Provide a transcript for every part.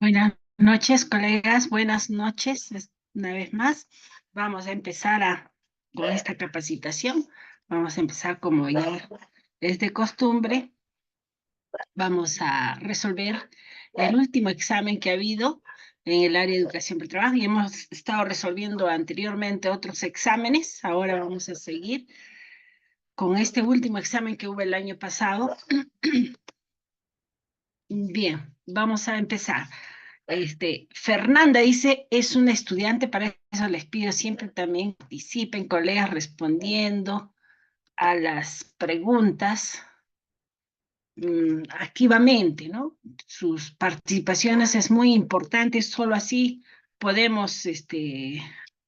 Buenas noches, colegas. Buenas noches. Una vez más, vamos a empezar con esta capacitación. Vamos a empezar como ya es de costumbre. Vamos a resolver el último examen que ha habido en el área de educación para el trabajo y hemos estado resolviendo anteriormente otros exámenes. Ahora vamos a seguir con este último examen que hubo el año pasado. Bien, vamos a empezar. Fernanda dice, es una estudiante, para eso les pido siempre también participen, colegas, respondiendo a las preguntas activamente, ¿no? Sus participaciones es muy importante, solo así podemos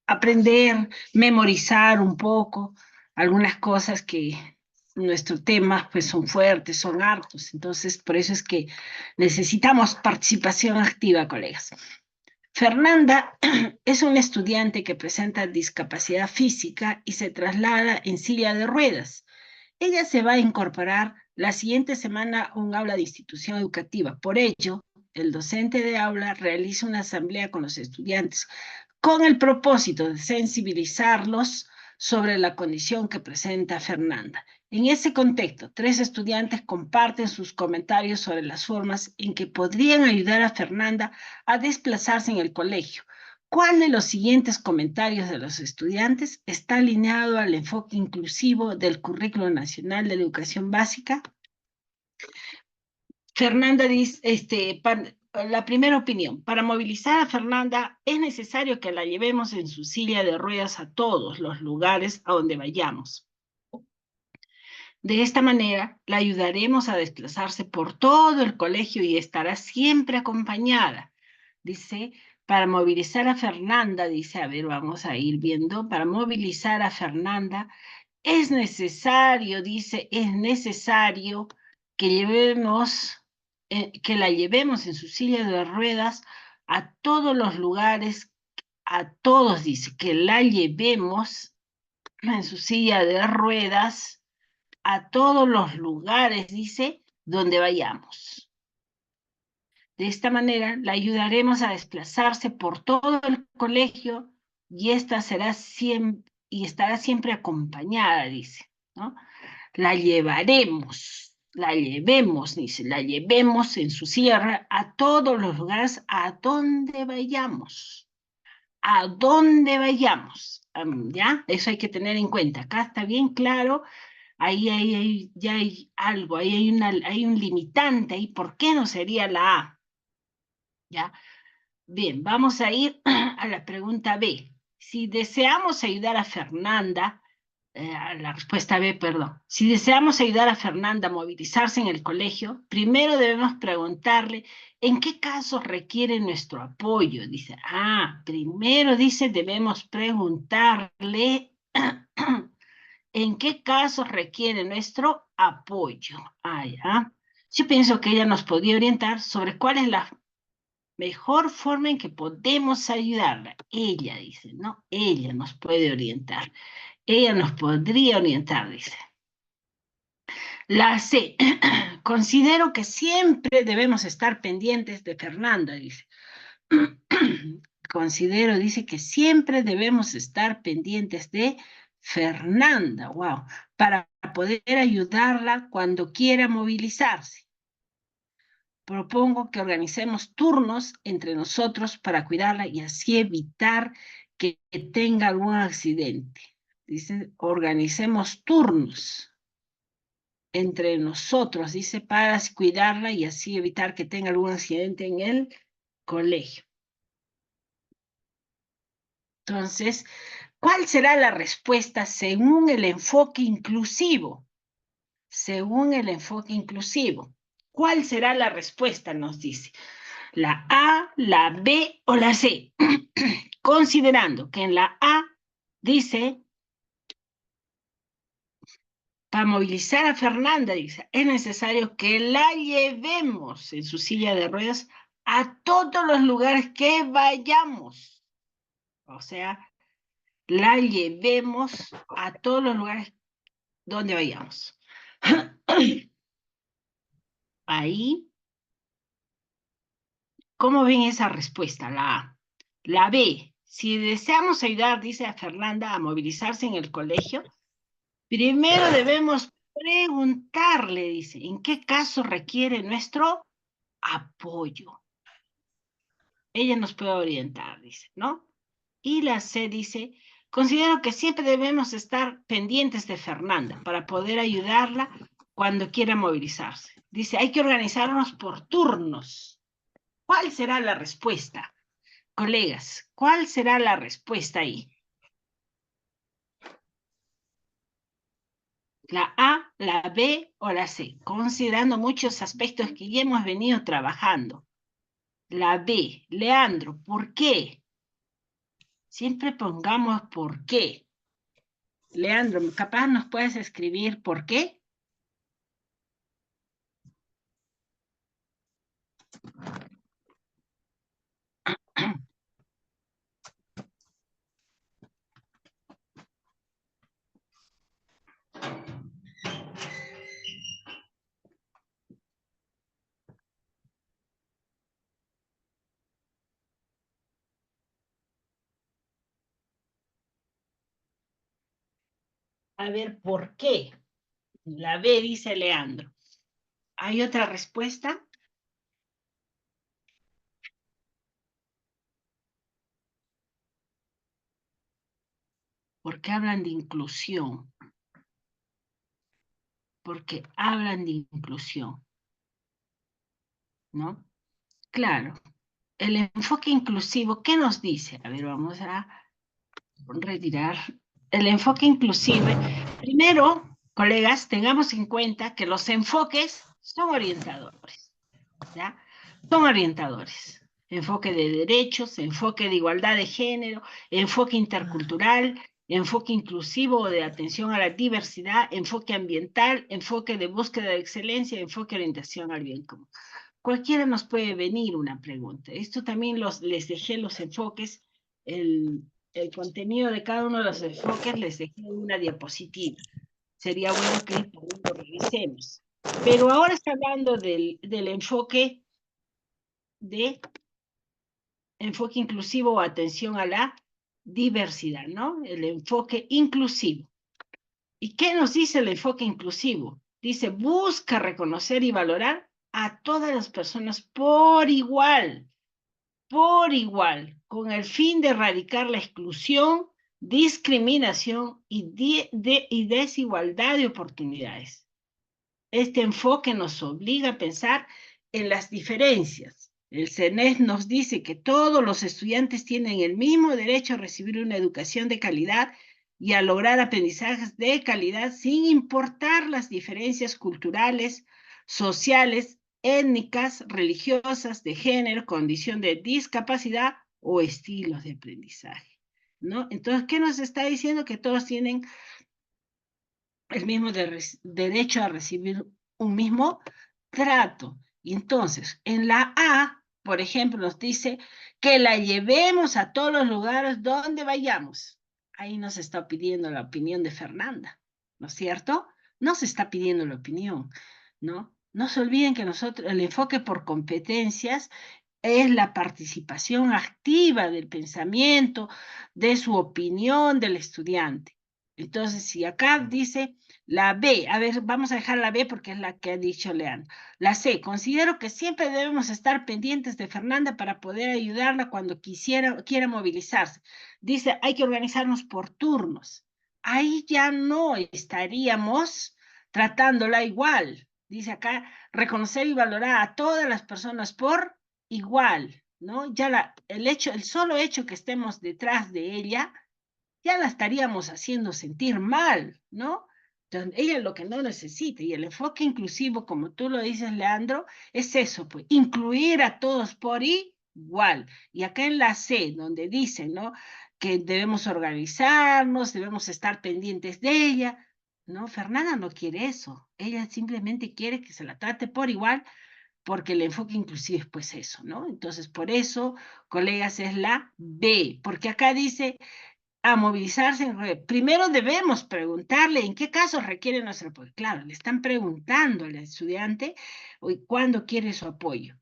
aprender, memorizar un poco algunas cosas que nuestros temas pues son fuertes, son hartos, entonces por eso es que necesitamos participación activa, colegas. Fernanda es una estudiante que presenta discapacidad física y se traslada en silla de ruedas. Ella se va a incorporar la siguiente semana a un aula de institución educativa. Por ello, el docente de aula realiza una asamblea con los estudiantes con el propósito de sensibilizarlos sobre la condición que presenta Fernanda. En ese contexto, 3 estudiantes comparten sus comentarios sobre las formas en que podrían ayudar a Fernanda a desplazarse en el colegio. ¿Cuál de los siguientes comentarios de los estudiantes está alineado al enfoque inclusivo del Currículo Nacional de la Educación Básica? Fernanda dice, la primera opinión, para movilizar a Fernanda es necesario que la llevemos en su silla de ruedas a todos los lugares a donde vayamos. De esta manera, la ayudaremos a desplazarse por todo el colegio y estará siempre acompañada. Dice, para movilizar a Fernanda, dice, a ver, vamos a ir viendo, para movilizar a Fernanda es necesario, dice, es necesario que que la llevemos en su silla de ruedas a todos los lugares, a todos, dice, que la llevemos en su silla de ruedas a todos los lugares, dice, donde vayamos. De esta manera, la ayudaremos a desplazarse por todo el colegio y esta estará siempre acompañada, dice, ¿no? La llevemos, dice, la llevemos en su sierra a todos los lugares a donde vayamos. A donde vayamos, ¿ya? Eso hay que tener en cuenta. Acá está bien claro, ya hay algo, hay un limitante ahí. ¿Por qué no sería la A? ¿Ya? Bien, vamos a ir a la pregunta B. Si deseamos ayudar a Fernanda, a la respuesta B, perdón. Si deseamos ayudar a Fernanda a movilizarse en el colegio, primero debemos preguntarle en qué casos requiere nuestro apoyo. Dice, primero dice, debemos preguntarle en qué casos requiere nuestro apoyo. Ya. Yo pienso que ella nos podría orientar sobre cuál es la mejor forma en que podemos ayudarla. Ella dice, ¿no? Ella nos puede orientar. Ella nos podría orientar, dice. La C. Considero que siempre debemos estar pendientes de Fernanda, dice. Considero, dice que siempre debemos estar pendientes de Fernanda, wow, para poder ayudarla cuando quiera movilizarse. Propongo que organicemos turnos entre nosotros para cuidarla y así evitar que tenga algún accidente. Dice, organicemos turnos entre nosotros, dice, para cuidarla y así evitar que tenga algún accidente en el colegio. Entonces, ¿cuál será la respuesta según el enfoque inclusivo? Según el enfoque inclusivo. ¿Cuál será la respuesta? Nos dice. ¿La A, la B o la C? Considerando que en la A dice, para movilizar a Fernanda, dice, es necesario que la llevemos en su silla de ruedas a todos los lugares que vayamos. O sea, la llevemos a todos los lugares donde vayamos. Ahí ¿Cómo ven esa respuesta? La A. La B. Si deseamos ayudar, dice a Fernanda, a movilizarse en el colegio, primero debemos preguntarle, dice, ¿en qué caso requiere nuestro apoyo? Ella nos puede orientar, dice, ¿no? Y la C dice, considero que siempre debemos estar pendientes de Fernanda para poder ayudarla cuando quiera movilizarse. Dice, hay que organizarnos por turnos. ¿Cuál será la respuesta? Colegas, ¿cuál será la respuesta ahí? ¿La A, la B o la C? Considerando muchos aspectos que ya hemos venido trabajando. La B, Leandro, ¿por qué? Siempre pongamos por qué. Leandro, ¿capaz nos puedes escribir por qué? A ver, ¿por qué? La B dice Leandro. ¿Hay otra respuesta? Porque hablan de inclusión. Porque hablan de inclusión, ¿no? Claro. El enfoque inclusivo, ¿qué nos dice? A ver, vamos a retirar. El enfoque inclusivo. Primero, colegas, tengamos en cuenta que los enfoques son orientadores, ¿ya? Son orientadores. Enfoque de derechos, enfoque de igualdad de género, enfoque intercultural, enfoque inclusivo o de atención a la diversidad, enfoque ambiental, enfoque de búsqueda de excelencia, enfoque de orientación al bien común. Cualquiera nos puede venir una pregunta. Esto también les dejé los enfoques, el contenido de cada uno de los enfoques les dejé una diapositiva. Sería bueno que también lo revisemos. Pero ahora está hablando del enfoque inclusivo o atención a la diversidad, ¿no? El enfoque inclusivo. ¿Y qué nos dice el enfoque inclusivo? Dice, busca reconocer y valorar a todas las personas por igual, con el fin de erradicar la exclusión, discriminación y desigualdad de oportunidades. Este enfoque nos obliga a pensar en las diferencias. El CENES nos dice que todos los estudiantes tienen el mismo derecho a recibir una educación de calidad y a lograr aprendizajes de calidad sin importar las diferencias culturales, sociales, étnicas, religiosas, de género, condición de discapacidad o estilos de aprendizaje, ¿no? Entonces, ¿qué nos está diciendo? Que todos tienen el mismo derecho a recibir un mismo trato. Y entonces, en la A, por ejemplo, nos dice que la llevemos a todos los lugares donde vayamos. Ahí nos está pidiendo la opinión de Fernanda, ¿no es cierto? Nos está pidiendo la opinión, ¿no? No se olviden que nosotros, el enfoque por competencias es la participación activa del pensamiento, de su opinión del estudiante. Entonces, si acá dice la B, a ver, vamos a dejar la B porque es la que ha dicho Leandro. La C, considero que siempre debemos estar pendientes de Fernanda para poder ayudarla cuando quiera movilizarse. Dice, hay que organizarnos por turnos. Ahí ya no estaríamos tratándola igual. Dice acá, reconocer y valorar a todas las personas por igual, ¿no? Ya el solo hecho que estemos detrás de ella, ya la estaríamos haciendo sentir mal, ¿no? Entonces, ella lo que no necesita, y el enfoque inclusivo, como tú lo dices, Leandro, es eso, pues, incluir a todos por igual. Y acá en la C, donde dicen, ¿no? Que debemos organizarnos, debemos estar pendientes de ella, ¿no? Fernanda no quiere eso, ella simplemente quiere que se la trate por igual, porque el enfoque inclusivo es pues eso, ¿no? Entonces, por eso, colegas, es la B, porque acá dice a movilizarse. Primero debemos preguntarle en qué casos requiere nuestro apoyo. Claro, le están preguntando al estudiante cuándo quiere su apoyo.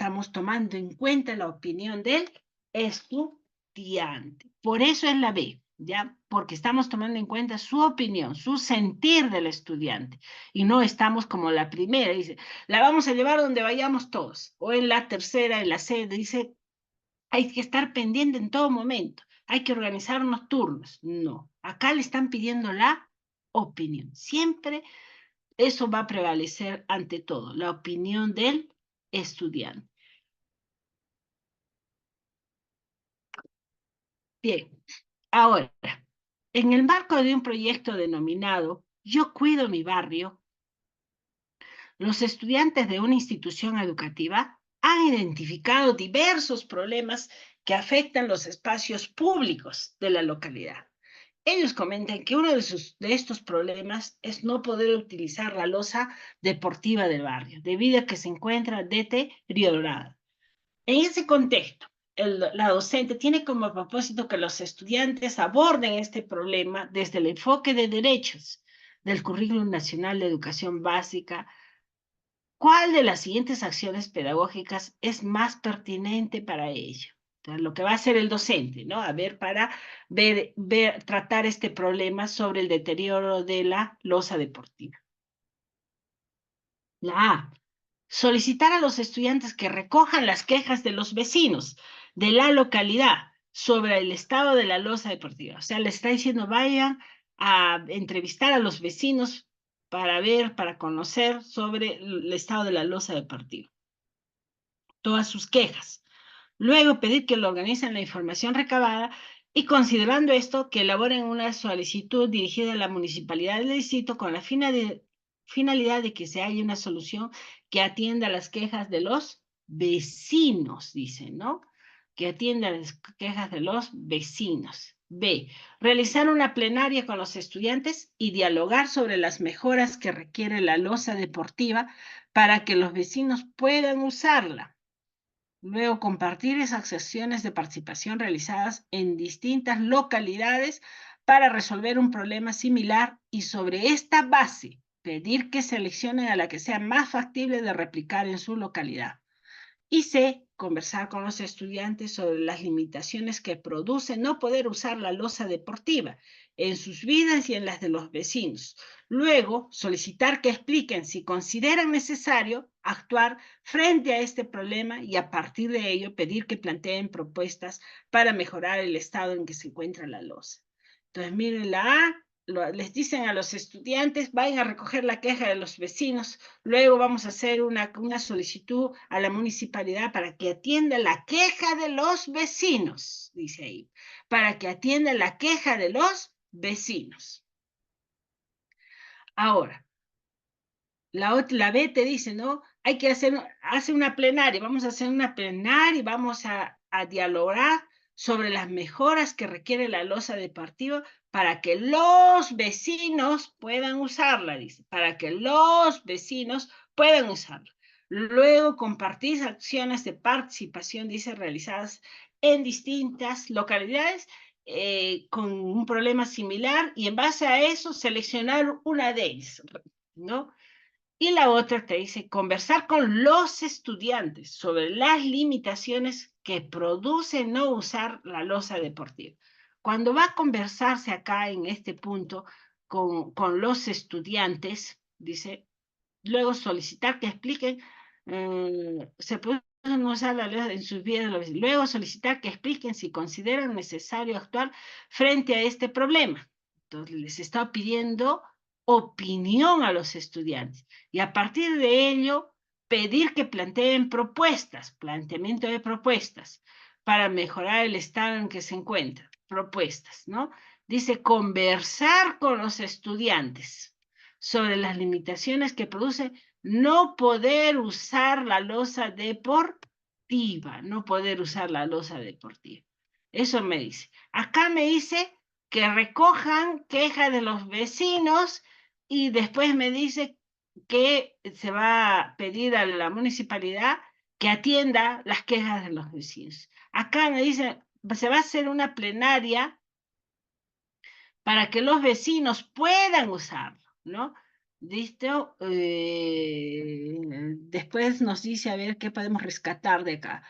estamos tomando en cuenta la opinión del estudiante. Por eso es la B, ¿ya? Porque estamos tomando en cuenta su opinión, su sentir del estudiante. Y no estamos como la primera, dice, la vamos a llevar donde vayamos todos. O en la tercera, en la C, dice, hay que estar pendiente en todo momento. Hay que organizarnos turnos. No, acá le están pidiendo la opinión. Siempre eso va a prevalecer ante todo, la opinión del estudiante. Bien, ahora, en el marco de un proyecto denominado Yo cuido mi barrio, los estudiantes de una institución educativa han identificado diversos problemas que afectan los espacios públicos de la localidad. Ellos comentan que uno de estos problemas es no poder utilizar la losa deportiva del barrio, debido a que se encuentra deteriorada. En ese contexto, la docente tiene como propósito que los estudiantes aborden este problema desde el enfoque de derechos del Currículum Nacional de Educación Básica. ¿Cuál de las siguientes acciones pedagógicas es más pertinente para ello? Entonces, lo que va a hacer el docente, ¿no? A ver, para tratar este problema sobre el deterioro de la losa deportiva. La A, solicitar a los estudiantes que recojan las quejas de los vecinos de la localidad sobre el estado de la losa deportiva. O sea, le está diciendo, vayan a entrevistar a los vecinos para ver, para conocer sobre el estado de la losa deportiva, todas sus quejas. Luego pedir que lo organicen la información recabada y considerando esto, que elaboren una solicitud dirigida a la municipalidad del distrito con la finalidad de que se haya una solución que atienda las quejas de los vecinos, dicen, ¿no? Que atienda las quejas de los vecinos. B, realizar una plenaria con los estudiantes y dialogar sobre las mejoras que requiere la losa deportiva para que los vecinos puedan usarla. Luego, compartir esas sesiones de participación realizadas en distintas localidades para resolver un problema similar y sobre esta base pedir que seleccionen a la que sea más factible de replicar en su localidad. Y C, conversar con los estudiantes sobre las limitaciones que produce no poder usar la losa deportiva en sus vidas y en las de los vecinos. Luego, solicitar que expliquen si consideran necesario actuar frente a este problema y a partir de ello pedir que planteen propuestas para mejorar el estado en que se encuentra la losa. Entonces, miren la A, les dicen a los estudiantes, vayan a recoger la queja de los vecinos, luego vamos a hacer una solicitud a la municipalidad para que atienda la queja de los vecinos, dice ahí, para que atienda la queja de los vecinos. Ahora, la B te dice, ¿no? Hay que hacer una plenaria, vamos a hacer una plenaria y vamos a dialogar sobre las mejoras que requiere la losa deportiva para que los vecinos puedan usarla, dice, para que los vecinos puedan usarla. Luego, compartir acciones de participación, dice, realizadas en distintas localidades con un problema similar y en base a eso seleccionar una de ellas, ¿no? Y la otra te dice conversar con los estudiantes sobre las limitaciones que produce no usar la losa deportiva. Cuando va a conversarse acá en este punto con los estudiantes, dice, luego solicitar que expliquen, se puede no usar la losa en sus vidas, luego solicitar que expliquen si consideran necesario actuar frente a este problema. Entonces les está pidiendo opinión a los estudiantes y a partir de ello pedir que planteen propuestas, planteamiento de propuestas para mejorar el estado en que se encuentra, propuestas, ¿no? Dice conversar con los estudiantes sobre las limitaciones que produce no poder usar la losa deportiva, no poder usar la losa deportiva. Eso me dice. Acá me dice que recojan quejas de los vecinos y después me dice que se va a pedir a la municipalidad que atienda las quejas de los vecinos. Acá me dice, se va a hacer una plenaria para que los vecinos puedan usarlo, ¿no? ¿Listo? Después nos dice a ver qué podemos rescatar de acá.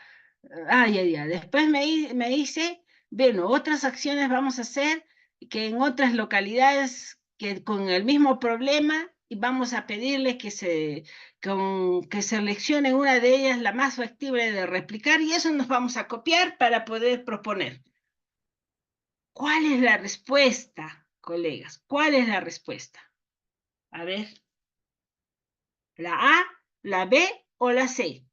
Ya. Después me dice, bueno, otras acciones vamos a hacer que en otras localidades que con el mismo problema y vamos a pedirle que seleccione una de ellas la más factible de replicar y eso nos vamos a copiar para poder proponer. ¿Cuál es la respuesta, colegas? ¿Cuál es la respuesta? A ver, ¿la A, la B o la C?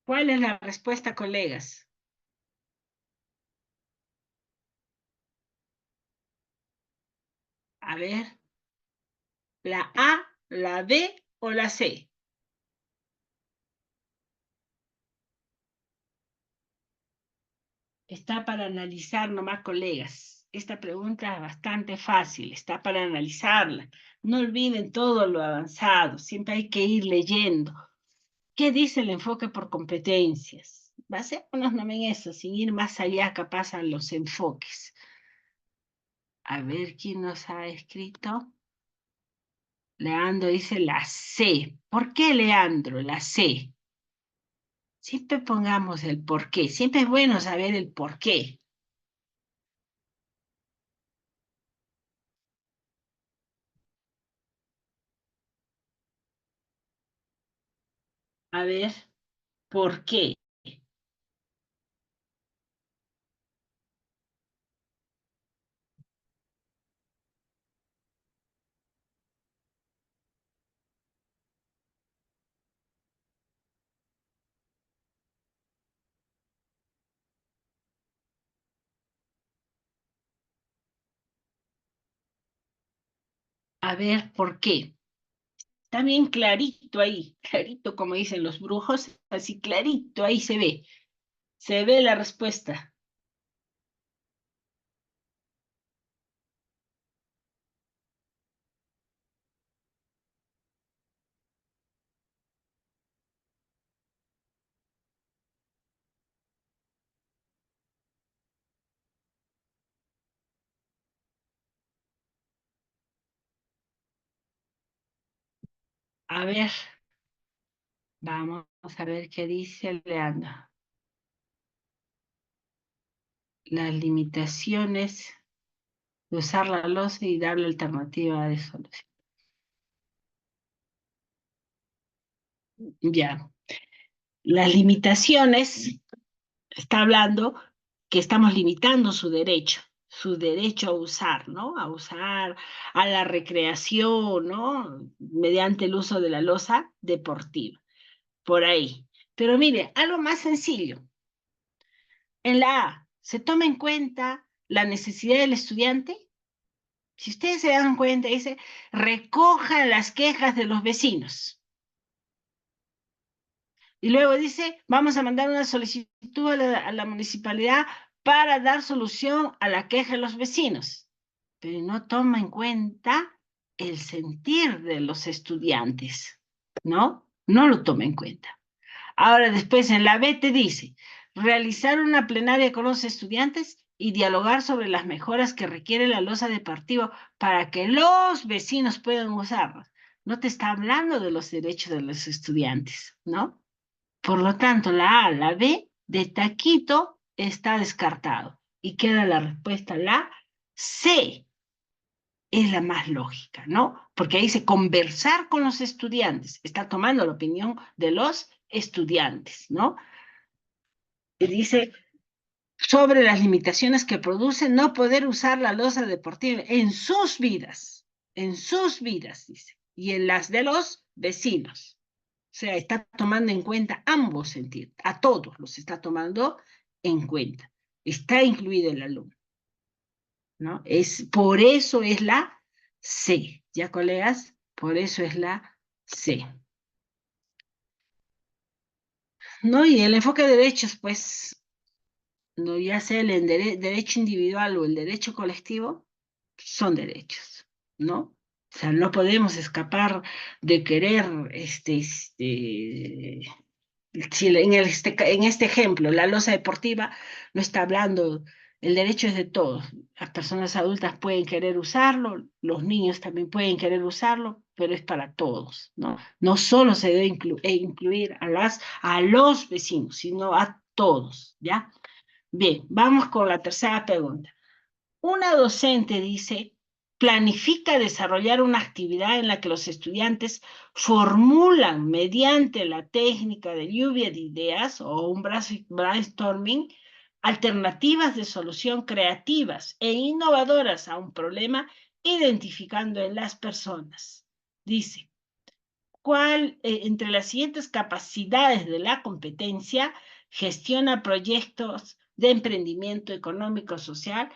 ¿Cuál es la respuesta, colegas? A ver, ¿la A, la B o la C? Está para analizar nomás, colegas. Esta pregunta es bastante fácil, está para analizarla. No olviden todo lo avanzado, siempre hay que ir leyendo. ¿Qué dice el enfoque por competencias? Basémonos nomás en eso, sin ir más allá, capaz a los enfoques. A ver quién nos ha escrito. Leandro dice la C. ¿Por qué, Leandro? La C. Siempre pongamos el por qué. Siempre es bueno saber el por qué. A ver, ¿por qué? A ver, ¿por qué? Está bien clarito ahí, clarito como dicen los brujos, así clarito, ahí se ve la respuesta. A ver, vamos a ver qué dice Leandro. Las limitaciones de usar la losa y darle alternativa de solución. Ya, las limitaciones, está hablando que estamos limitando su derecho a usar, ¿no? A usar a la recreación, ¿no? Mediante el uso de la losa deportiva, por ahí. Pero mire, algo más sencillo. En la A, ¿se toma en cuenta la necesidad del estudiante? Si ustedes se dan cuenta, dice, recojan las quejas de los vecinos. Y luego dice, vamos a mandar una solicitud a la municipalidad para dar solución a la queja de los vecinos. Pero no toma en cuenta el sentir de los estudiantes, ¿no? No lo toma en cuenta. Ahora después en la B te dice, realizar una plenaria con los estudiantes y dialogar sobre las mejoras que requiere la losa deportiva para que los vecinos puedan usarla. No te está hablando de los derechos de los estudiantes, ¿no? Por lo tanto, la A, la B de taquito está descartado y queda la respuesta, la C es la más lógica, ¿no? Porque ahí dice conversar con los estudiantes, está tomando la opinión de los estudiantes, ¿no? Y dice sobre las limitaciones que produce no poder usar la losa deportiva en sus vidas, dice, y en las de los vecinos. O sea, está tomando en cuenta ambos sentidos, a todos los está tomando en cuenta. Está incluido el alumno, ¿no? Por eso es la C, ¿ya, colegas? Por eso es la C. ¿No? Y el enfoque de derechos, pues, no, ya sea derecho individual o el derecho colectivo, son derechos, ¿no? O sea, no podemos escapar de querer, si en este ejemplo, la losa deportiva no está hablando, el derecho es de todos. Las personas adultas pueden querer usarlo, los niños también pueden querer usarlo, pero es para todos, ¿no? No solo se debe incluir a los vecinos, sino a todos, ¿ya? Bien, vamos con la tercera pregunta. Una docente dice, planifica desarrollar una actividad en la que los estudiantes formulan mediante la técnica de lluvia de ideas o un brainstorming alternativas de solución creativas e innovadoras a un problema, identificando en las personas. Dice, ¿cuál entre las siguientes capacidades de la competencia gestiona proyectos de emprendimiento económico social?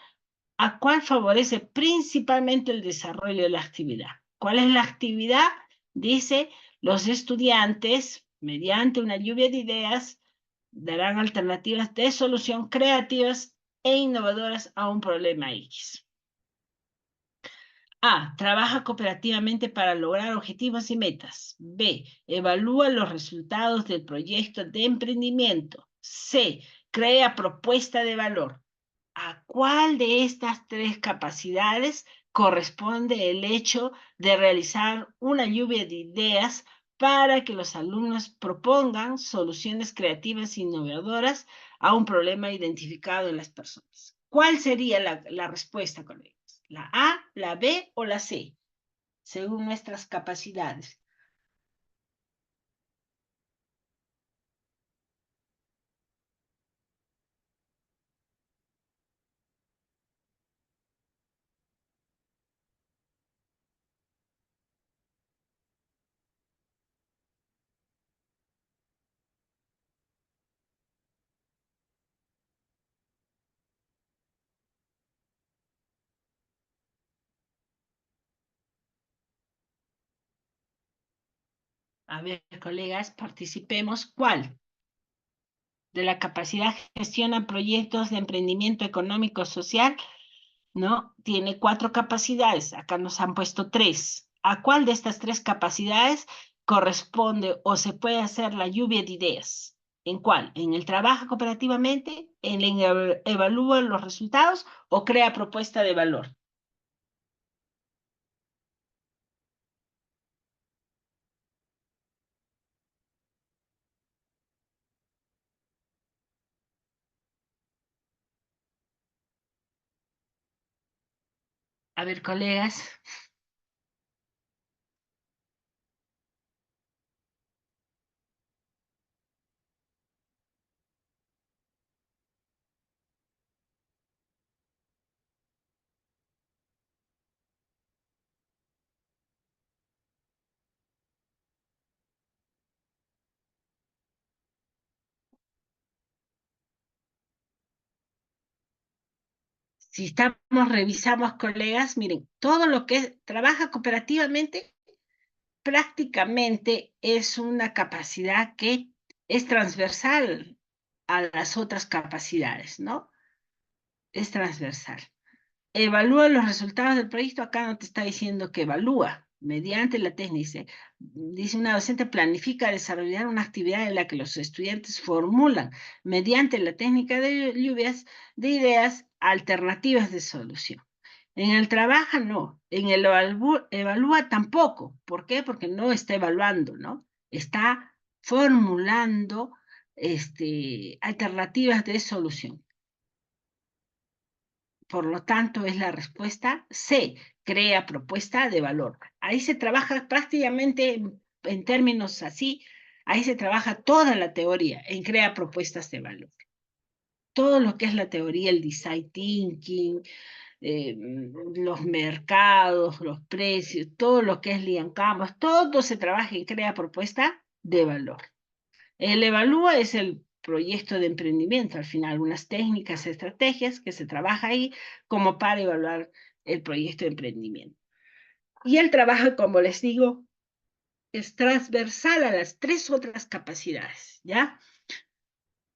¿A cuál favorece principalmente el desarrollo de la actividad? ¿Cuál es la actividad? Dice, los estudiantes, mediante una lluvia de ideas, darán alternativas de solución creativas e innovadoras a un problema X. A. Trabaja cooperativamente para lograr objetivos y metas. B. Evalúa los resultados del proyecto de emprendimiento. C. Crea propuesta de valor. ¿A cuál de estas tres capacidades corresponde el hecho de realizar una lluvia de ideas para que los alumnos propongan soluciones creativas e innovadoras a un problema identificado en las personas? ¿Cuál sería la respuesta, colegas? ¿La A, la B o la C? Según nuestras capacidades. A ver, colegas, participemos. ¿Cuál? De la capacidad gestiona proyectos de emprendimiento económico social, ¿no? Tiene 4 capacidades, acá nos han puesto 3. ¿A cuál de estas 3 capacidades corresponde o se puede hacer la lluvia de ideas? ¿En cuál? ¿En el trabajo cooperativamente? ¿En el evalúa los resultados o crea propuesta de valor? A ver, colegas. Si estamos, revisamos, colegas, miren, todo lo que trabaja cooperativamente prácticamente es una capacidad que es transversal a las otras capacidades, ¿no? Es transversal. Evalúa los resultados del proyecto. Acá no te está diciendo que evalúa. Mediante la técnica, dice una docente planifica desarrollar una actividad en la que los estudiantes formulan, mediante la técnica de lluvias de ideas, alternativas de solución. En el trabajo no, en el evalúa tampoco. ¿Por qué? Porque no está evaluando, ¿no? Está formulando alternativas de solución. Por lo tanto, es la respuesta C, crea propuesta de valor. Ahí se trabaja prácticamente en términos así, ahí se trabaja toda la teoría en crea propuestas de valor. Todo lo que es la teoría, el design thinking, los mercados, los precios, todo lo que es Lian Campos, todo se trabaja en crea propuesta de valor. El evalúa es el proyecto de emprendimiento, al final, unas técnicas, estrategias que se trabaja ahí como para evaluar el proyecto de emprendimiento. Y el trabajo, como les digo, es transversal a las 3 otras capacidades, ¿ya?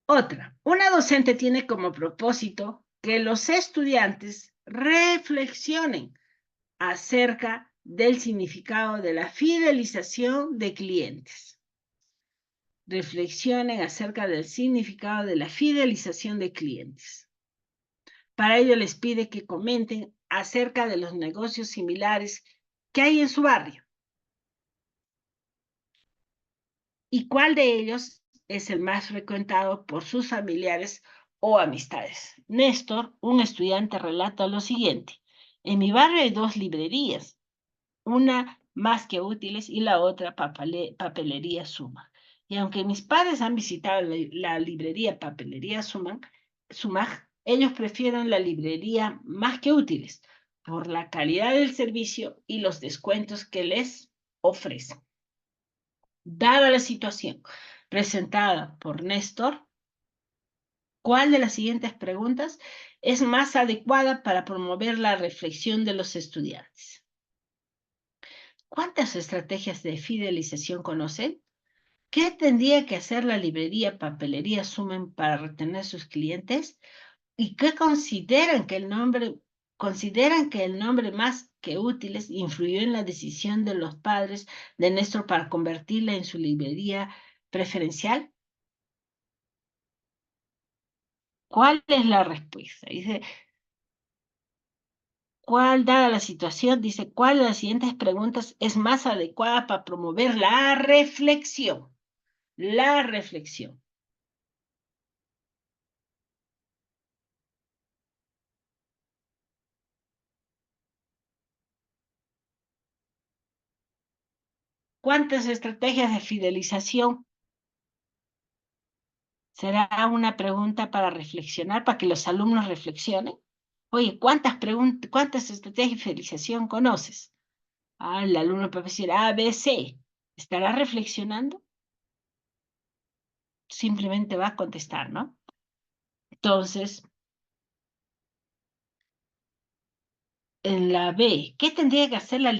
Otra, una docente tiene como propósito que los estudiantes reflexionen acerca del significado de la fidelización de clientes. Reflexionen acerca del significado de la fidelización de clientes. Para ello les pide que comenten acerca de los negocios similares que hay en su barrio y cuál de ellos es el más frecuentado por sus familiares o amistades. Néstor, un estudiante, relata lo siguiente. En mi barrio hay 2 librerías, una más que útiles y la otra papelería Suma. Y aunque mis padres han visitado la librería Papelería Sumag, ellos prefieren la librería más que útiles por la calidad del servicio y los descuentos que les ofrecen. Dada la situación presentada por Néstor, ¿cuál de las siguientes preguntas es más adecuada para promover la reflexión de los estudiantes? ¿Cuántas estrategias de fidelización conocen? ¿Qué tendría que hacer la librería Papelería Sumen para retener sus clientes? ¿Y qué consideran que el nombre más que útiles influyó en la decisión de los padres de Néstor para convertirla en su librería preferencial? ¿Cuál es la respuesta? Dice, ¿cuál, dada la situación, dice, cuál de las siguientes preguntas es más adecuada para promover la reflexión? La reflexión. ¿Cuántas estrategias de fidelización? Será una pregunta para reflexionar, para que los alumnos reflexionen. Oye, ¿cuántas estrategias de fidelización conoces? Ah, el alumno puede decir A, B, C. ¿Estará reflexionando? Simplemente va a contestar, ¿no? Entonces, en la B, ¿qué tendría que hacer la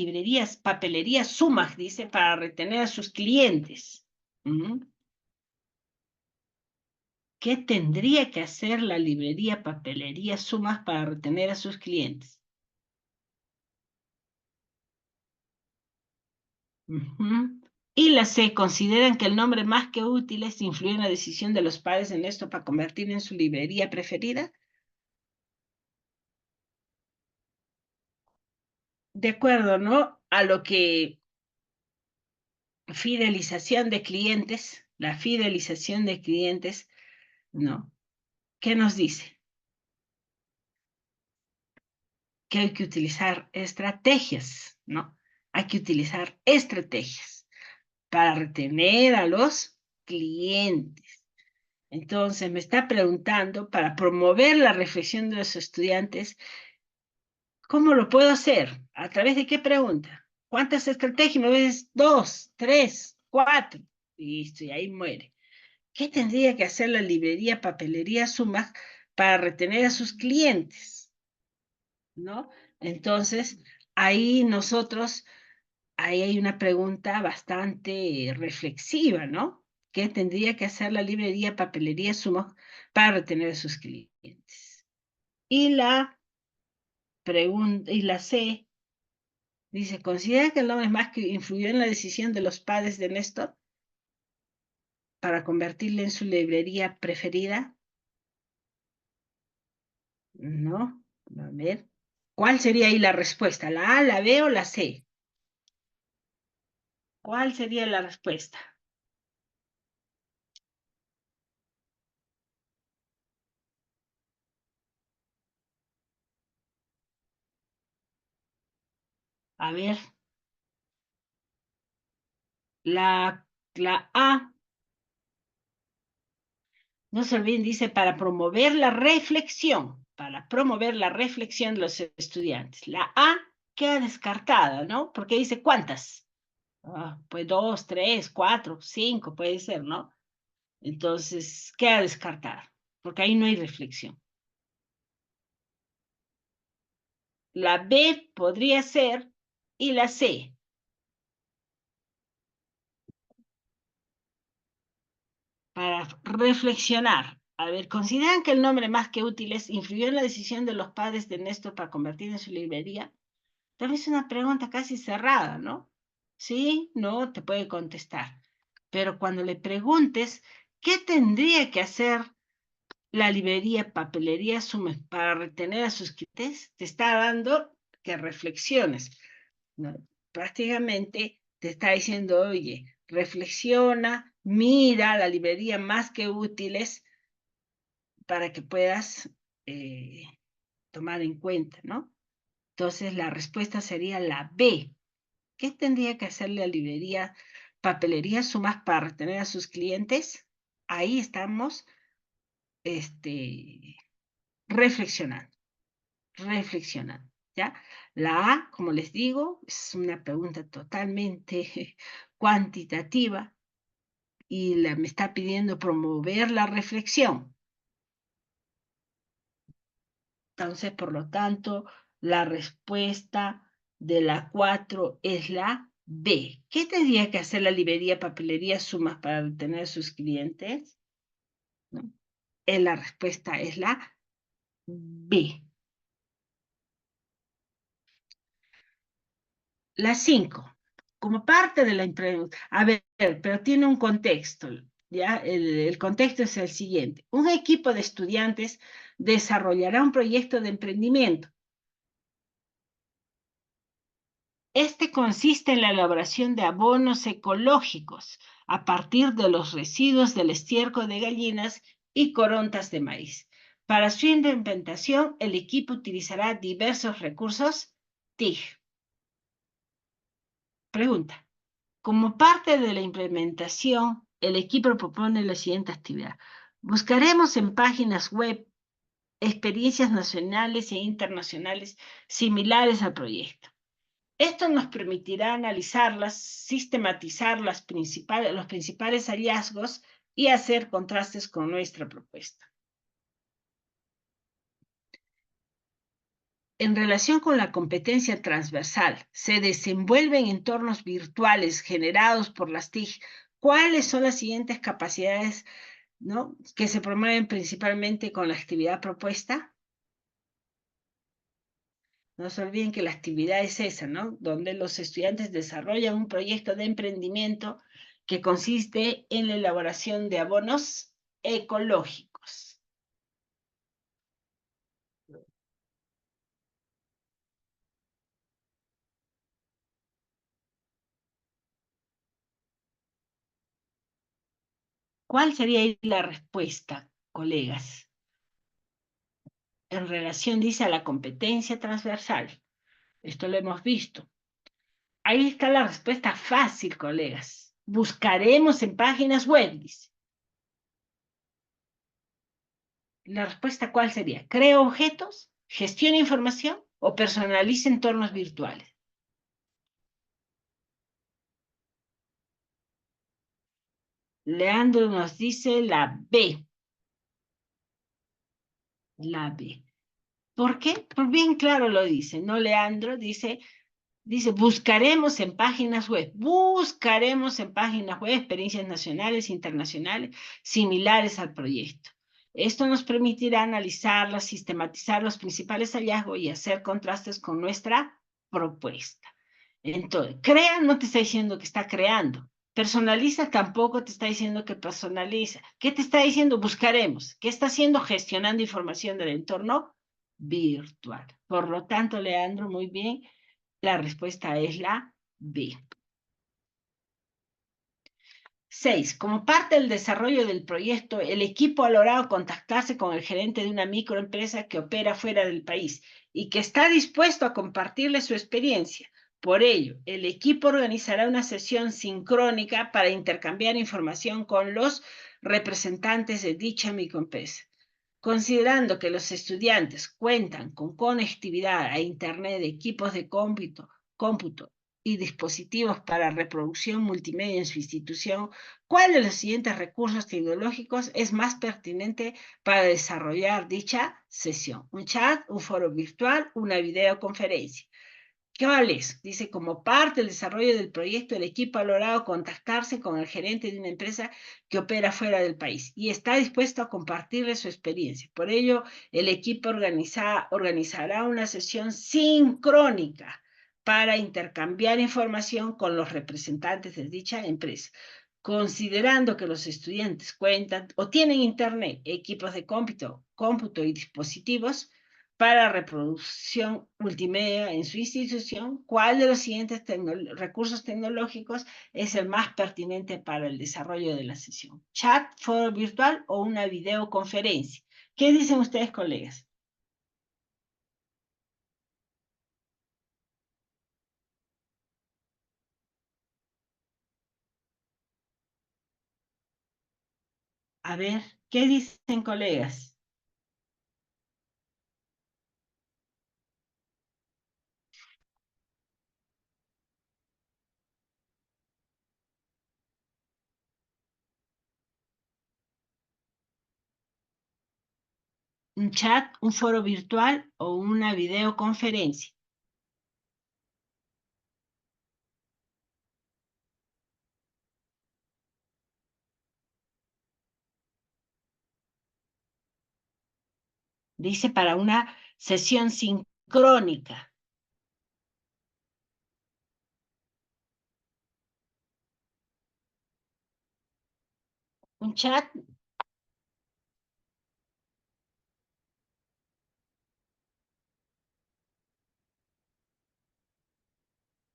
papelería Sumag, dice, para retener a sus clientes? ¿Mm? ¿Qué tendría que hacer la librería papelería Sumag para retener a sus clientes? Ujú. Y la C, ¿consideran que el nombre más que útil es influir en la decisión de los padres en esto para convertir en su librería preferida? De acuerdo, ¿no? A lo que fidelización de clientes, la fidelización de clientes, ¿no? ¿Qué nos dice? Que hay que utilizar estrategias, ¿no? Hay que utilizar estrategias para retener a los clientes. Entonces, me está preguntando, para promover la reflexión de los estudiantes, ¿cómo lo puedo hacer? ¿A través de qué pregunta? ¿Cuántas estrategias? Me ves 2, 3, 4. Listo, y ahí muere. ¿Qué tendría que hacer la librería Papelería Sumag para retener a sus clientes? ¿No? Entonces, ahí nosotros, ahí hay una pregunta bastante reflexiva, ¿no? ¿Qué tendría que hacer la librería Papelería Sumag para retener a sus clientes? Y la pregunta, y la C, dice, ¿considera que el nombre más que influyó en la decisión de los padres de Néstor para convertirle en su librería preferida? No, a ver. ¿Cuál sería ahí la respuesta? ¿La A, la B o la C? ¿Cuál sería la respuesta? A ver, la A, no se olviden, dice, para promover la reflexión de los estudiantes. La A queda descartada, ¿no? Porque dice, ¿cuántas? Ah, pues 2, 3, 4, 5, puede ser, ¿no? Entonces, queda descartada, porque ahí no hay reflexión. La B podría ser y la C. Para reflexionar. A ver, ¿consideran que el nombre más que útiles influyó en la decisión de los padres de Néstor para convertir en su librería? Tal vez una pregunta casi cerrada, ¿no? Sí, no, te puede contestar. Pero cuando le preguntes, ¿qué tendría que hacer la librería Papelería Sumes para retener a sus clientes? Te está dando que reflexiones, ¿no? Prácticamente te está diciendo, oye, reflexiona, mira la librería más que útiles para que puedas eh, tomar en cuenta, ¿no? Entonces la respuesta sería la B. ¿Qué tendría que hacer la librería Papelería Sumas para retener a sus clientes? Ahí estamos este, reflexionando, reflexionando, ¿ya? La A, como les digo, es una pregunta totalmente cuantitativa y me está pidiendo promover la reflexión. Entonces, por lo tanto, la respuesta de la 4 es la B. ¿Qué tendría que hacer la librería Papelería Sumas para retener a sus clientes? ¿No? La respuesta es la B. La 5. Como parte de la implementación. A ver, pero tiene un contexto. ¿Ya? El contexto es el siguiente. Un equipo de estudiantes desarrollará un proyecto de emprendimiento. Este consiste en la elaboración de abonos ecológicos a partir de los residuos del estiércol de gallinas y corontas de maíz. Para su implementación, el equipo utilizará diversos recursos TIC. Pregunta. Como parte de la implementación, el equipo propone la siguiente actividad. Buscaremos en páginas web experiencias nacionales e internacionales similares al proyecto. Esto nos permitirá analizarlas, sistematizar los principales hallazgos y hacer contrastes con nuestra propuesta. En relación con la competencia transversal, se desenvuelve en entornos virtuales generados por las TIC. ¿Cuáles son las siguientes capacidades, ¿no?, que se promueven principalmente con la actividad propuesta? No se olviden que la actividad es esa, ¿no? Donde los estudiantes desarrollan un proyecto de emprendimiento que consiste en la elaboración de abonos ecológicos. ¿Cuál sería ahí la respuesta, colegas? En relación, dice, a la competencia transversal. Esto lo hemos visto. Ahí está la respuesta fácil, colegas. Buscaremos en páginas web, dice. La respuesta, ¿cuál sería? ¿Creo objetos? ¿Gestione información? ¿O personalice entornos virtuales? Leandro nos dice la B. La B. ¿Por qué? Pues bien claro lo dice, ¿no, Leandro? Dice, buscaremos en páginas web, buscaremos en páginas web experiencias nacionales e internacionales similares al proyecto. Esto nos permitirá analizarlas, sistematizar los principales hallazgos y hacer contrastes con nuestra propuesta. Entonces, crea no te está diciendo que está creando. Personaliza tampoco te está diciendo que personaliza. ¿Qué te está diciendo? Buscaremos. ¿Qué está haciendo? Gestionando información del entorno virtual. Por lo tanto, Leandro, muy bien, la respuesta es la B. 6. Como parte del desarrollo del proyecto, el equipo ha logrado contactarse con el gerente de una microempresa que opera fuera del país y que está dispuesto a compartirle su experiencia. Por ello, el equipo organizará una sesión sincrónica para intercambiar información con los representantes de dicha microempresa. Considerando que los estudiantes cuentan con conectividad a Internet de equipos de cómputo y dispositivos para reproducción multimedia en su institución, ¿cuál de los siguientes recursos tecnológicos es más pertinente para desarrollar dicha sesión? ¿Un chat, un foro virtual, una videoconferencia? ¿Cuál es? Dice, como parte del desarrollo del proyecto, el equipo ha logrado contactarse con el gerente de una empresa que opera fuera del país y está dispuesto a compartirle su experiencia. Por ello, el equipo organizará una sesión sincrónica para intercambiar información con los representantes de dicha empresa, considerando que los estudiantes cuentan o tienen internet, equipos de cómputo y dispositivos para reproducción multimedia en su institución. ¿Cuál de los siguientes recursos tecnológicos es el más pertinente para el desarrollo de la sesión? ¿Chat, foro virtual o una videoconferencia? ¿Qué dicen ustedes, colegas? A ver, ¿qué dicen, colegas? ¿Un chat, un foro virtual o una videoconferencia? Dice para una sesión sincrónica. Un chat,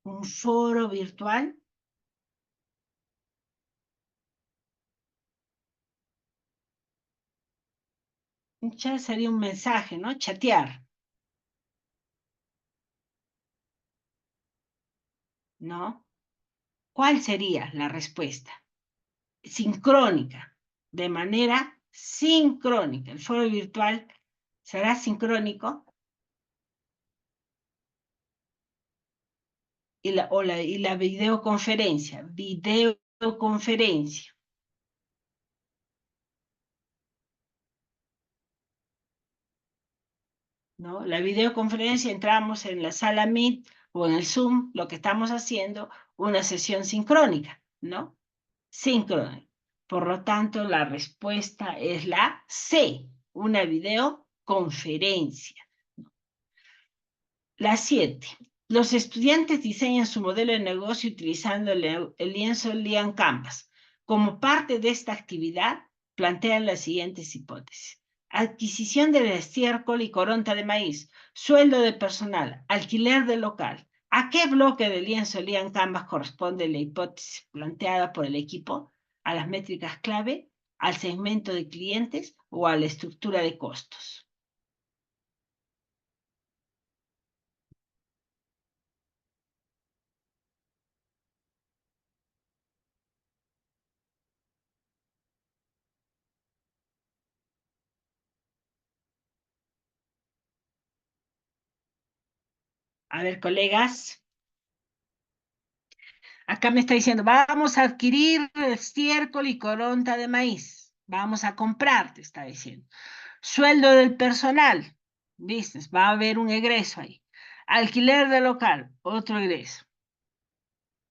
un foro virtual. Un chat sería un mensaje, ¿no? Chatear, ¿no? ¿Cuál sería la respuesta? Sincrónica, de manera sincrónica. El foro virtual será sincrónico y la videoconferencia, ¿no? La videoconferencia entramos en la sala Meet o en el Zoom, lo que estamos haciendo, una sesión sincrónica, ¿no? Síncrona. Por lo tanto, la respuesta es la C, una videoconferencia. La 7. Los estudiantes diseñan su modelo de negocio utilizando el lienzo Lian Canvas. Como parte de esta actividad, plantean las siguientes hipótesis. Adquisición de estiércol y coronta de maíz, sueldo de personal, alquiler de local. ¿A qué bloque de lienzo Lian Canvas corresponde la hipótesis planteada por el equipo? ¿A las métricas clave, al segmento de clientes o a la estructura de costos? A ver, colegas. Acá me está diciendo, vamos a adquirir estiércol y coronta de maíz. Vamos a comprar, te está diciendo. Sueldo del personal. Business, va a haber un egreso ahí. Alquiler de local, otro egreso.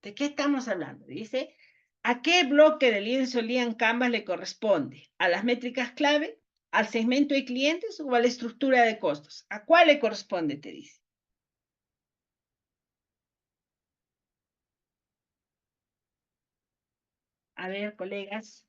¿De qué estamos hablando? Dice, ¿a qué bloque de lienzo Lian Canvas le corresponde? ¿A las métricas clave? ¿Al segmento de clientes o a la estructura de costos? ¿A cuál le corresponde? Te dice. A ver, colegas.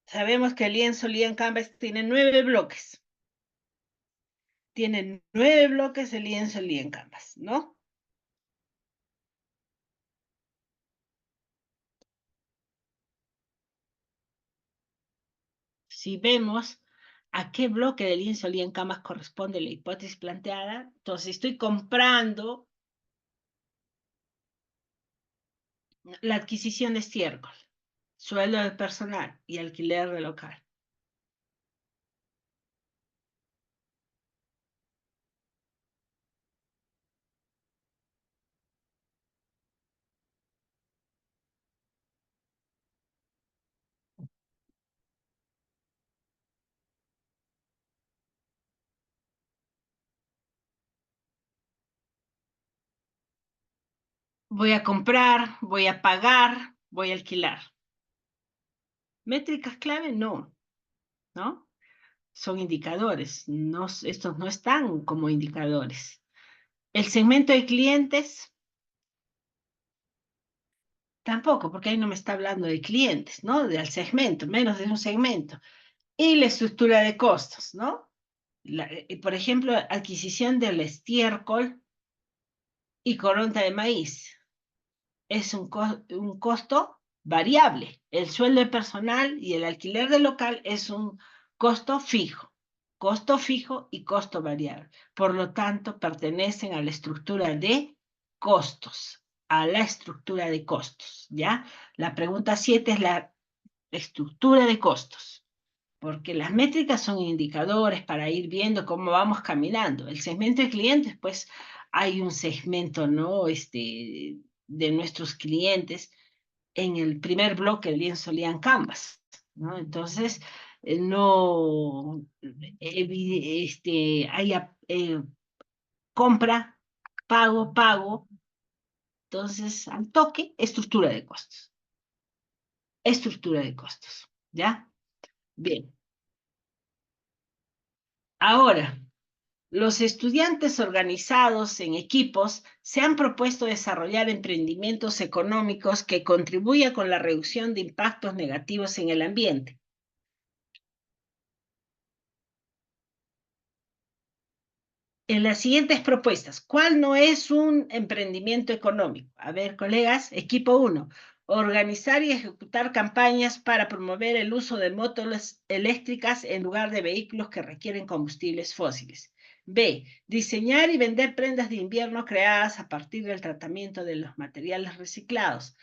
Sabemos que el lienzo Lian Canvas tiene 9 bloques. Tiene 9 bloques de lienzo Lian Canvas, ¿no? Si vemos a qué bloque de lienzo Lian Canvas corresponde la hipótesis planteada, entonces estoy comprando la adquisición de estiércol, sueldo de personal y alquiler de local. Voy a comprar, voy a pagar, voy a alquilar. Métricas clave, no, ¿no? Son indicadores, no, estos no están como indicadores. El segmento de clientes, tampoco, porque ahí no me está hablando de clientes, ¿no? Del segmento, menos de un segmento. Y la estructura de costos, ¿no? Por ejemplo, adquisición del estiércol y coronta de maíz. Es un costo variable. El sueldo de personal y el alquiler del local es un costo fijo y costo variable. Por lo tanto, pertenecen a la estructura de costos, a la estructura de costos, ¿ya? La pregunta 7 es la estructura de costos, porque las métricas son indicadores para ir viendo cómo vamos caminando. El segmento de clientes, pues hay un segmento, ¿no? De nuestros clientes en el primer bloque, el lienzo Lian Canvas, ¿no? Entonces, no, haya compra, pago, entonces al toque, estructura de costos, ¿ya? Bien, ahora, los estudiantes organizados en equipos se han propuesto desarrollar emprendimientos económicos que contribuyan con la reducción de impactos negativos en el ambiente. En las siguientes propuestas, ¿cuál no es un emprendimiento económico? A ver, colegas, equipo 1. Organizar y ejecutar campañas para promover el uso de motos eléctricas en lugar de vehículos que requieren combustibles fósiles. B. Diseñar y vender prendas de invierno creadas a partir del tratamiento de los materiales reciclados.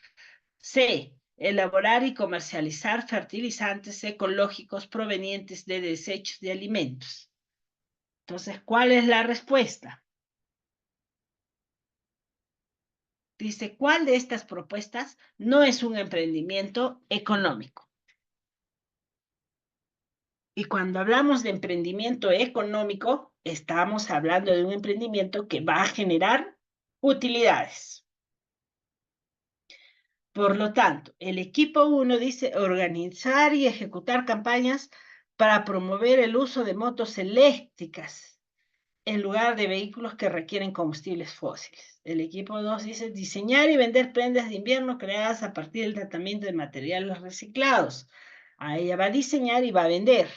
C. Elaborar y comercializar fertilizantes ecológicos provenientes de desechos de alimentos. Entonces, ¿cuál es la respuesta? Dice, ¿cuál de estas propuestas no es un emprendimiento económico? Y cuando hablamos de emprendimiento económico, estamos hablando de un emprendimiento que va a generar utilidades. Por lo tanto, el equipo 1 dice organizar y ejecutar campañas para promover el uso de motos eléctricas en lugar de vehículos que requieren combustibles fósiles. El equipo 2 dice diseñar y vender prendas de invierno creadas a partir del tratamiento de materiales reciclados. A ella va a diseñar y va a vender,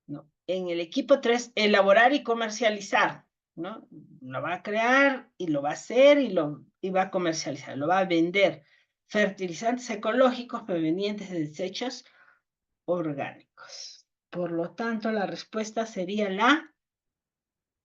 ¿no? En el equipo 3, elaborar y comercializar, ¿no? Lo va a crear y lo va a hacer y va a comercializar, lo va a vender. Fertilizantes ecológicos provenientes de desechos orgánicos. Por lo tanto, la respuesta sería la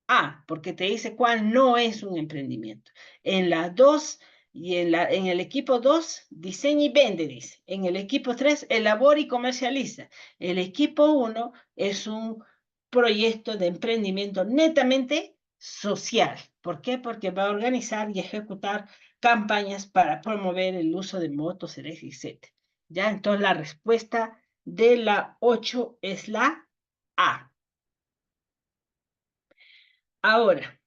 A, porque te dice cuál no es un emprendimiento. En la 2 y en el equipo 2, diseña y vende, dice. En el equipo 3, elabora y comercializa. El equipo 1 es un proyecto de emprendimiento netamente social. ¿Por qué? Porque va a organizar y ejecutar campañas para promover el uso de motos, etc. ¿Ya? Entonces la respuesta de la 8 es la A. Ahora,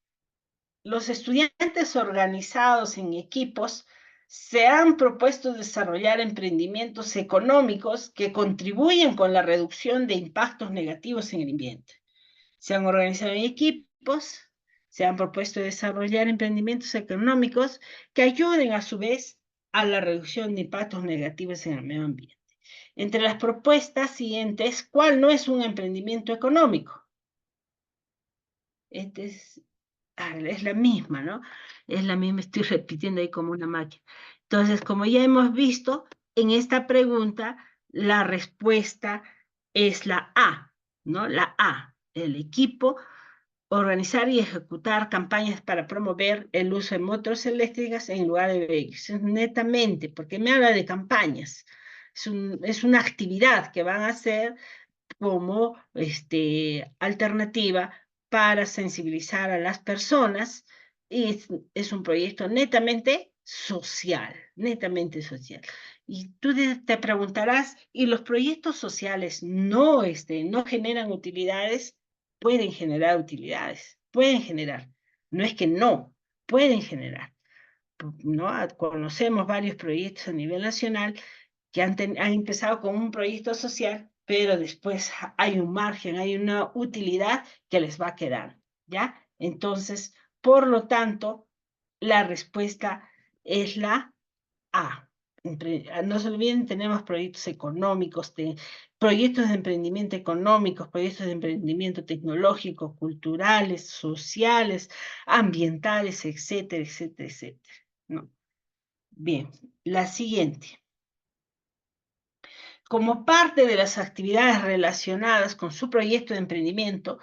los estudiantes organizados en equipos se han propuesto desarrollar emprendimientos económicos que contribuyen con la reducción de impactos negativos en el ambiente. Se han organizado en equipos, se han propuesto desarrollar emprendimientos económicos que ayuden a su vez a la reducción de impactos negativos en el medio ambiente. Entre las propuestas siguientes, ¿cuál no es un emprendimiento económico? Este es la misma, ¿no? Es la misma, estoy repitiendo ahí como una máquina. Entonces, como ya hemos visto, en esta pregunta, la respuesta es la A, ¿no? La A, el equipo, organizar y ejecutar campañas para promover el uso de motos eléctricas en lugar de vehículos. Netamente, porque me habla de campañas. Es una actividad que van a hacer como alternativa para sensibilizar a las personas y es un proyecto netamente social, netamente social. Y tú te preguntarás, ¿y los proyectos sociales no generan utilidades? Pueden generar utilidades, pueden generar. No es que no, pueden generar. ¿no? Conocemos varios proyectos a nivel nacional que han empezado con un proyecto social, pero después hay un margen, hay una utilidad que les va a quedar, ¿ya? Entonces, por lo tanto, la respuesta es la A. No se olviden, tenemos proyectos económicos, proyectos de emprendimiento económicos, proyectos de emprendimiento tecnológico, culturales, sociales, ambientales, etcétera, etcétera, etcétera. ¿No? Bien, la siguiente. Como parte de las actividades relacionadas con su proyecto de emprendimiento,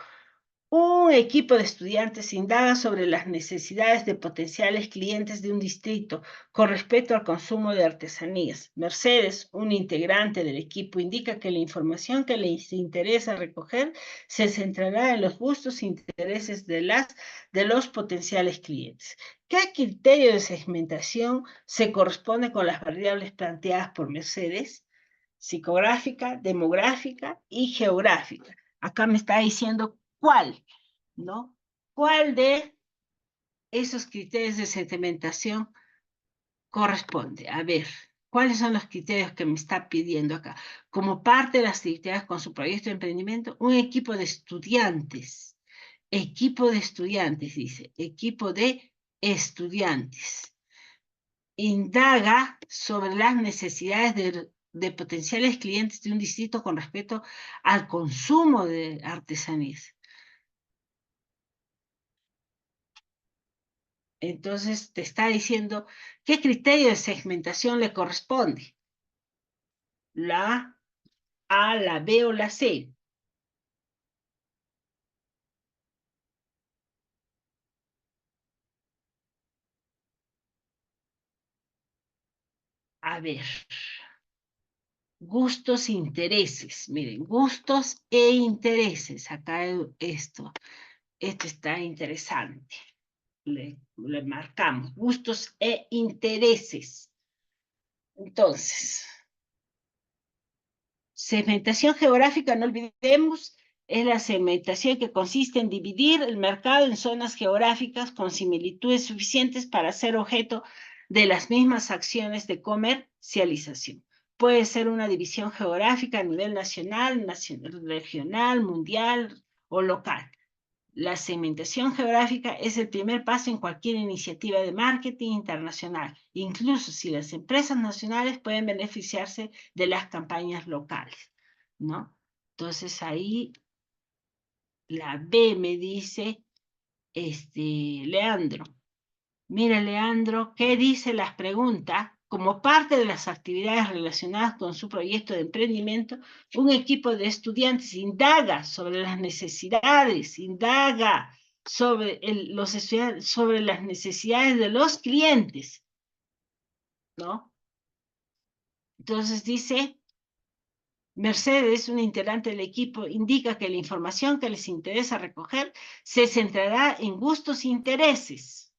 un equipo de estudiantes indaga sobre las necesidades de potenciales clientes de un distrito con respecto al consumo de artesanías. Mercedes, un integrante del equipo, indica que la información que les interesa recoger se centrará en los gustos e intereses de los potenciales clientes. ¿Qué criterio de segmentación se corresponde con las variables planteadas por Mercedes? Psicográfica, demográfica y geográfica. Acá me está diciendo cuál, ¿no? ¿Cuál de esos criterios de segmentación corresponde? A ver, ¿cuáles son los criterios que me está pidiendo acá? Como parte de las actividades con su proyecto de emprendimiento, un equipo de estudiantes. Equipo de estudiantes, dice. Equipo de estudiantes. Indaga sobre las necesidades de potenciales clientes de un distrito con respecto al consumo de artesanías. Entonces te está diciendo qué criterio de segmentación le corresponde. La A, la B o la C. A ver, gustos e intereses. Miren, gustos e intereses. Acá esto está interesante. Le marcamos gustos e intereses. Entonces, segmentación geográfica, no olvidemos, es la segmentación que consiste en dividir el mercado en zonas geográficas con similitudes suficientes para ser objeto de las mismas acciones de comercialización. Puede ser una división geográfica a nivel nacional, regional, mundial o local. La segmentación geográfica es el primer paso en cualquier iniciativa de marketing internacional, incluso si las empresas nacionales pueden beneficiarse de las campañas locales, ¿no? Entonces ahí la B me dice, Leandro. Mira, Leandro, ¿qué dice las preguntas? Como parte de las actividades relacionadas con su proyecto de emprendimiento, un equipo de estudiantes indaga sobre las necesidades, indaga sobre los estudiantes, sobre las necesidades de los clientes, ¿no? Entonces dice, Mercedes, un integrante del equipo, indica que la información que les interesa recoger se centrará en gustos e intereses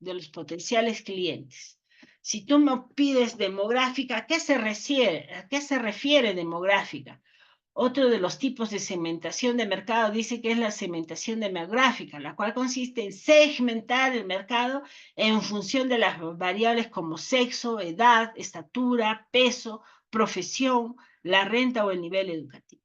de los potenciales clientes. Si tú me pides demográfica, ¿a qué se refiere demográfica? Otro de los tipos de segmentación de mercado dice que es la segmentación demográfica, la cual consiste en segmentar el mercado en función de las variables como sexo, edad, estatura, peso, profesión, la renta o el nivel educativo.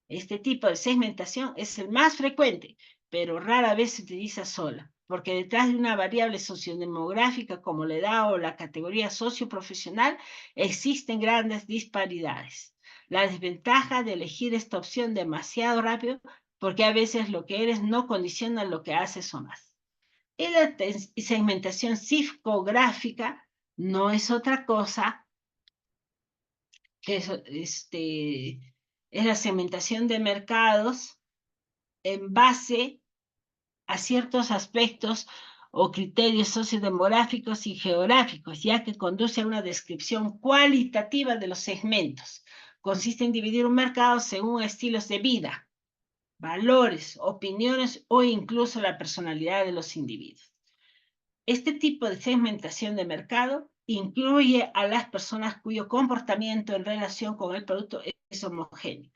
Este tipo de segmentación es el más frecuente, pero rara vez se utiliza sola, porque detrás de una variable sociodemográfica como la edad o la categoría socioprofesional existen grandes disparidades. La desventaja de elegir esta opción demasiado rápido, porque a veces lo que eres no condiciona lo que haces o más. Y la segmentación psicográfica no es otra cosa que es la segmentación de mercados en base a ciertos aspectos o criterios sociodemográficos y geográficos, ya que conduce a una descripción cualitativa de los segmentos. Consiste en dividir un mercado según estilos de vida, valores, opiniones o incluso la personalidad de los individuos. Este tipo de segmentación de mercado incluye a las personas cuyo comportamiento en relación con el producto es homogéneo.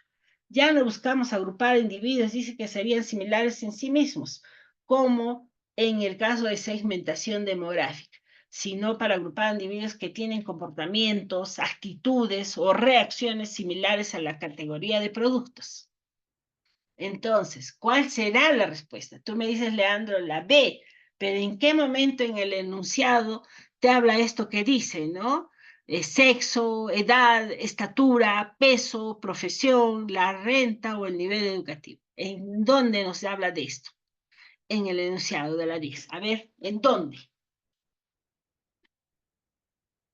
Ya no buscamos agrupar individuos, dice que serían similares en sí mismos, como en el caso de segmentación demográfica. sino para agrupar individuos que tienen comportamientos, actitudes o reacciones similares a la categoría de productos. Entonces, ¿cuál será la respuesta? Tú me dices, Leandro, la B, pero ¿en qué momento en el enunciado te habla esto que dice, ¿no? Sexo, edad, estatura, peso, profesión, la renta o el nivel educativo. ¿En dónde nos habla de esto? En el enunciado de la 10. A ver, ¿en dónde?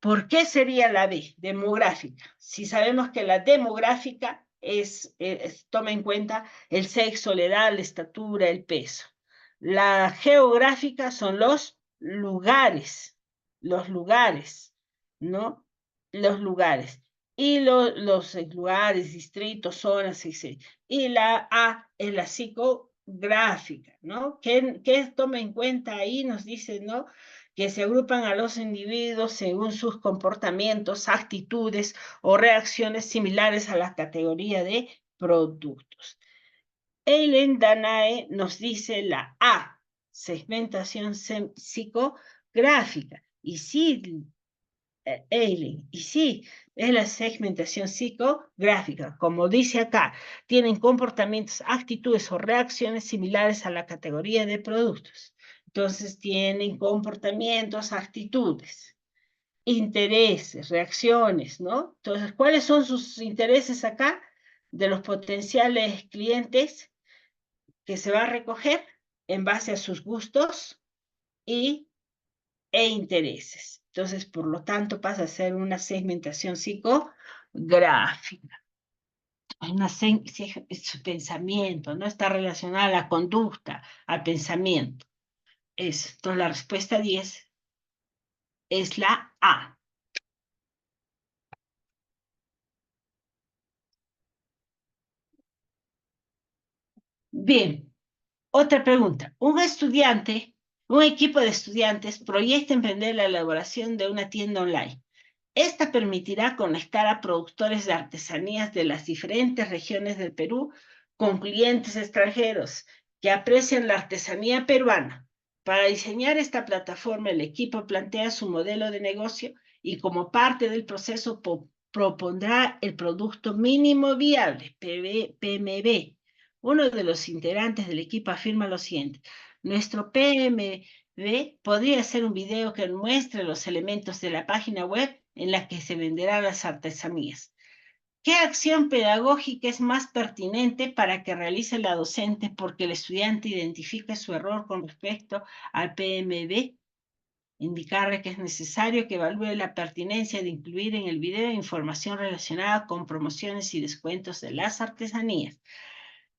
¿Por qué sería la D, demográfica? Si sabemos que la demográfica toma en cuenta el sexo, la edad, la estatura, el peso. La geográfica son los lugares, ¿no? Los lugares. Y los lugares, distritos, zonas, etc. Y la A es la psicográfica, ¿no? ¿Qué toma en cuenta ahí? Nos dice, ¿no? Que se agrupan a los individuos según sus comportamientos, actitudes o reacciones similares a la categoría de productos. Eileen Danae nos dice la A, segmentación psicográfica. Y sí, Eileen, y sí, es la segmentación psicográfica. Como dice acá, tienen comportamientos, actitudes o reacciones similares a la categoría de productos. Entonces tienen comportamientos, actitudes, intereses, reacciones, ¿no? Entonces, ¿cuáles son sus intereses acá de los potenciales clientes que se va a recoger en base a sus gustos y, e intereses? Entonces, por lo tanto, pasa a ser una segmentación psicográfica. Su pensamiento, ¿no? Está relacionada a la conducta, al pensamiento. Eso. Entonces, la respuesta 10 es la A. Bien, otra pregunta. Un equipo de estudiantes proyecta emprender la elaboración de una tienda online. Esta permitirá conectar a productores de artesanías de las diferentes regiones del Perú con clientes extranjeros que aprecian la artesanía peruana. Para diseñar esta plataforma, el equipo plantea su modelo de negocio y como parte del proceso propondrá el producto mínimo viable, PMB. Uno de los integrantes del equipo afirma lo siguiente: nuestro PMB podría ser un video que muestre los elementos de la página web en la que se venderán las artesanías. ¿Qué acción pedagógica es más pertinente para que realice la docente porque el estudiante identifique su error con respecto al PMB? Indicarle que es necesario que evalúe la pertinencia de incluir en el video información relacionada con promociones y descuentos de las artesanías.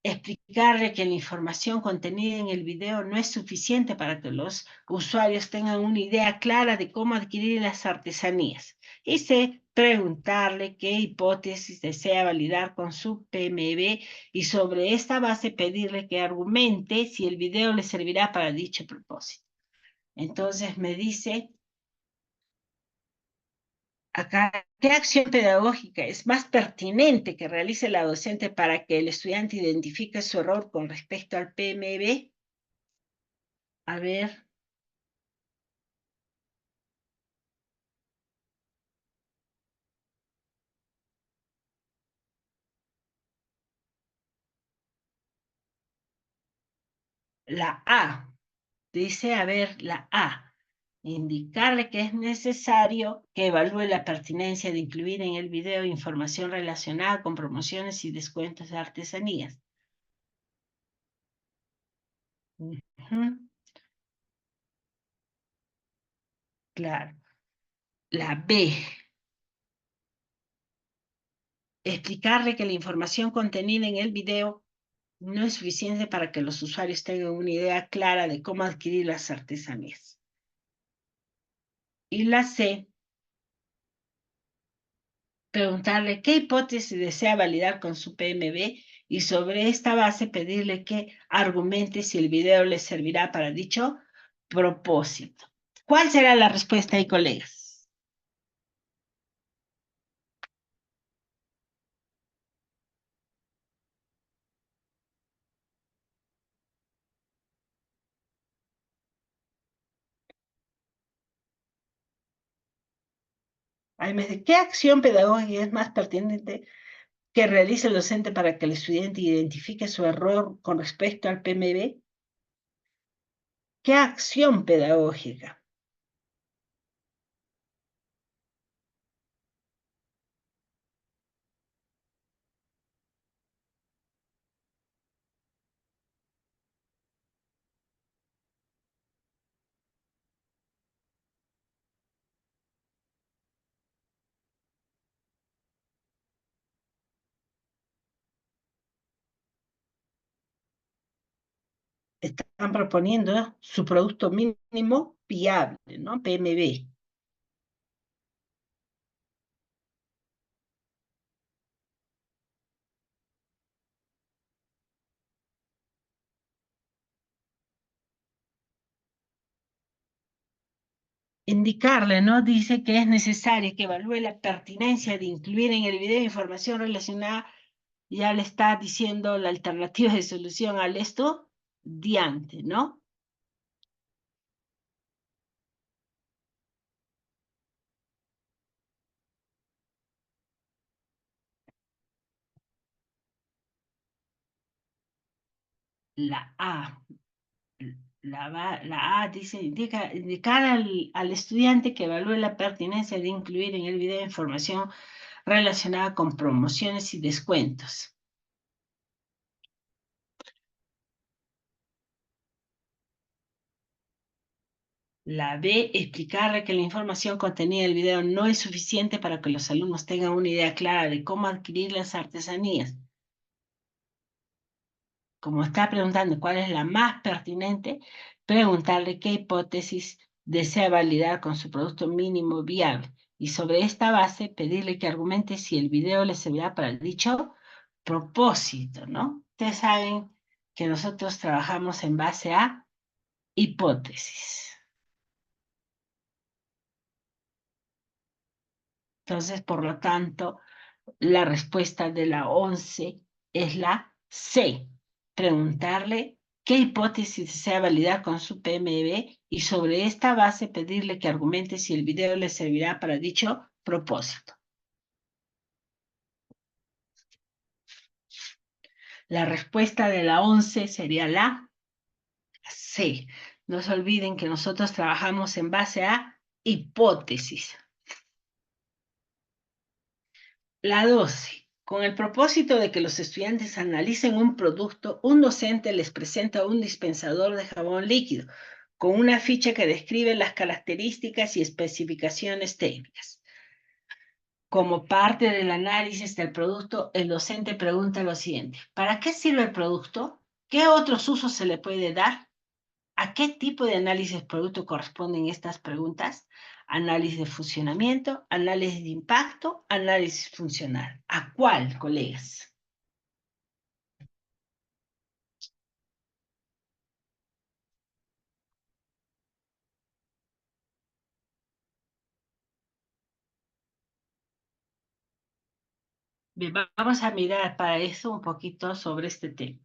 Explicarle que la información contenida en el video no es suficiente para que los usuarios tengan una idea clara de cómo adquirir las artesanías. Y preguntarle qué hipótesis desea validar con su PMB y sobre esta base pedirle que argumente si el video le servirá para dicho propósito. Entonces me dice acá, ¿qué acción pedagógica es más pertinente que realice la docente para que el estudiante identifique su error con respecto al PMB? A ver, la A. Dice, a ver, la A. Indicarle que es necesario que evalúe la pertinencia de incluir en el video información relacionada con promociones y descuentos de artesanías. Ujú, claro. La B. Explicarle que la información contenida en el video no es suficiente para que los usuarios tengan una idea clara de cómo adquirir las artesanías. Y la C, preguntarle qué hipótesis desea validar con su PMB y sobre esta base pedirle que argumente si el video le servirá para dicho propósito. ¿Cuál será la respuesta ahí, colegas? Ahí me dice, ¿qué acción pedagógica es más pertinente que realice el docente para que el estudiante identifique su error con respecto al PMB? ¿Qué acción pedagógica? Están proponiendo su producto mínimo viable, ¿no? PMB. Indicarle, ¿no? Dice que es necesario que evalúe la pertinencia de incluir en el video información relacionada, ya le está diciendo la alternativa de solución al estudiante, ¿no? La A. La A dice, indicar al estudiante que evalúe la pertinencia de incluir en el video información relacionada con promociones y descuentos. La B, explicarle que la información contenida en el video no es suficiente para que los alumnos tengan una idea clara de cómo adquirir las artesanías. Como está preguntando cuál es la más pertinente, preguntarle qué hipótesis desea validar con su producto mínimo viable y sobre esta base pedirle que argumente si el video le servirá para el dicho propósito, ¿no? Ustedes saben que nosotros trabajamos en base a hipótesis. Entonces, por lo tanto, la respuesta de la 11 es la C. Preguntarle qué hipótesis desea validar con su PMB y sobre esta base pedirle que argumente si el video le servirá para dicho propósito. La respuesta de la 11 sería la C. No se olviden que nosotros trabajamos en base a hipótesis. La 12. Con el propósito de que los estudiantes analicen un producto, un docente les presenta un dispensador de jabón líquido con una ficha que describe las características y especificaciones técnicas. Como parte del análisis del producto, el docente pregunta lo siguiente: ¿para qué sirve el producto? ¿Qué otros usos se le puede dar? ¿A qué tipo de análisis de producto corresponden estas preguntas? Análisis de funcionamiento, análisis de impacto, análisis funcional. ¿A cuál, colegas? Bien, vamos a mirar para eso un poquito sobre este tema.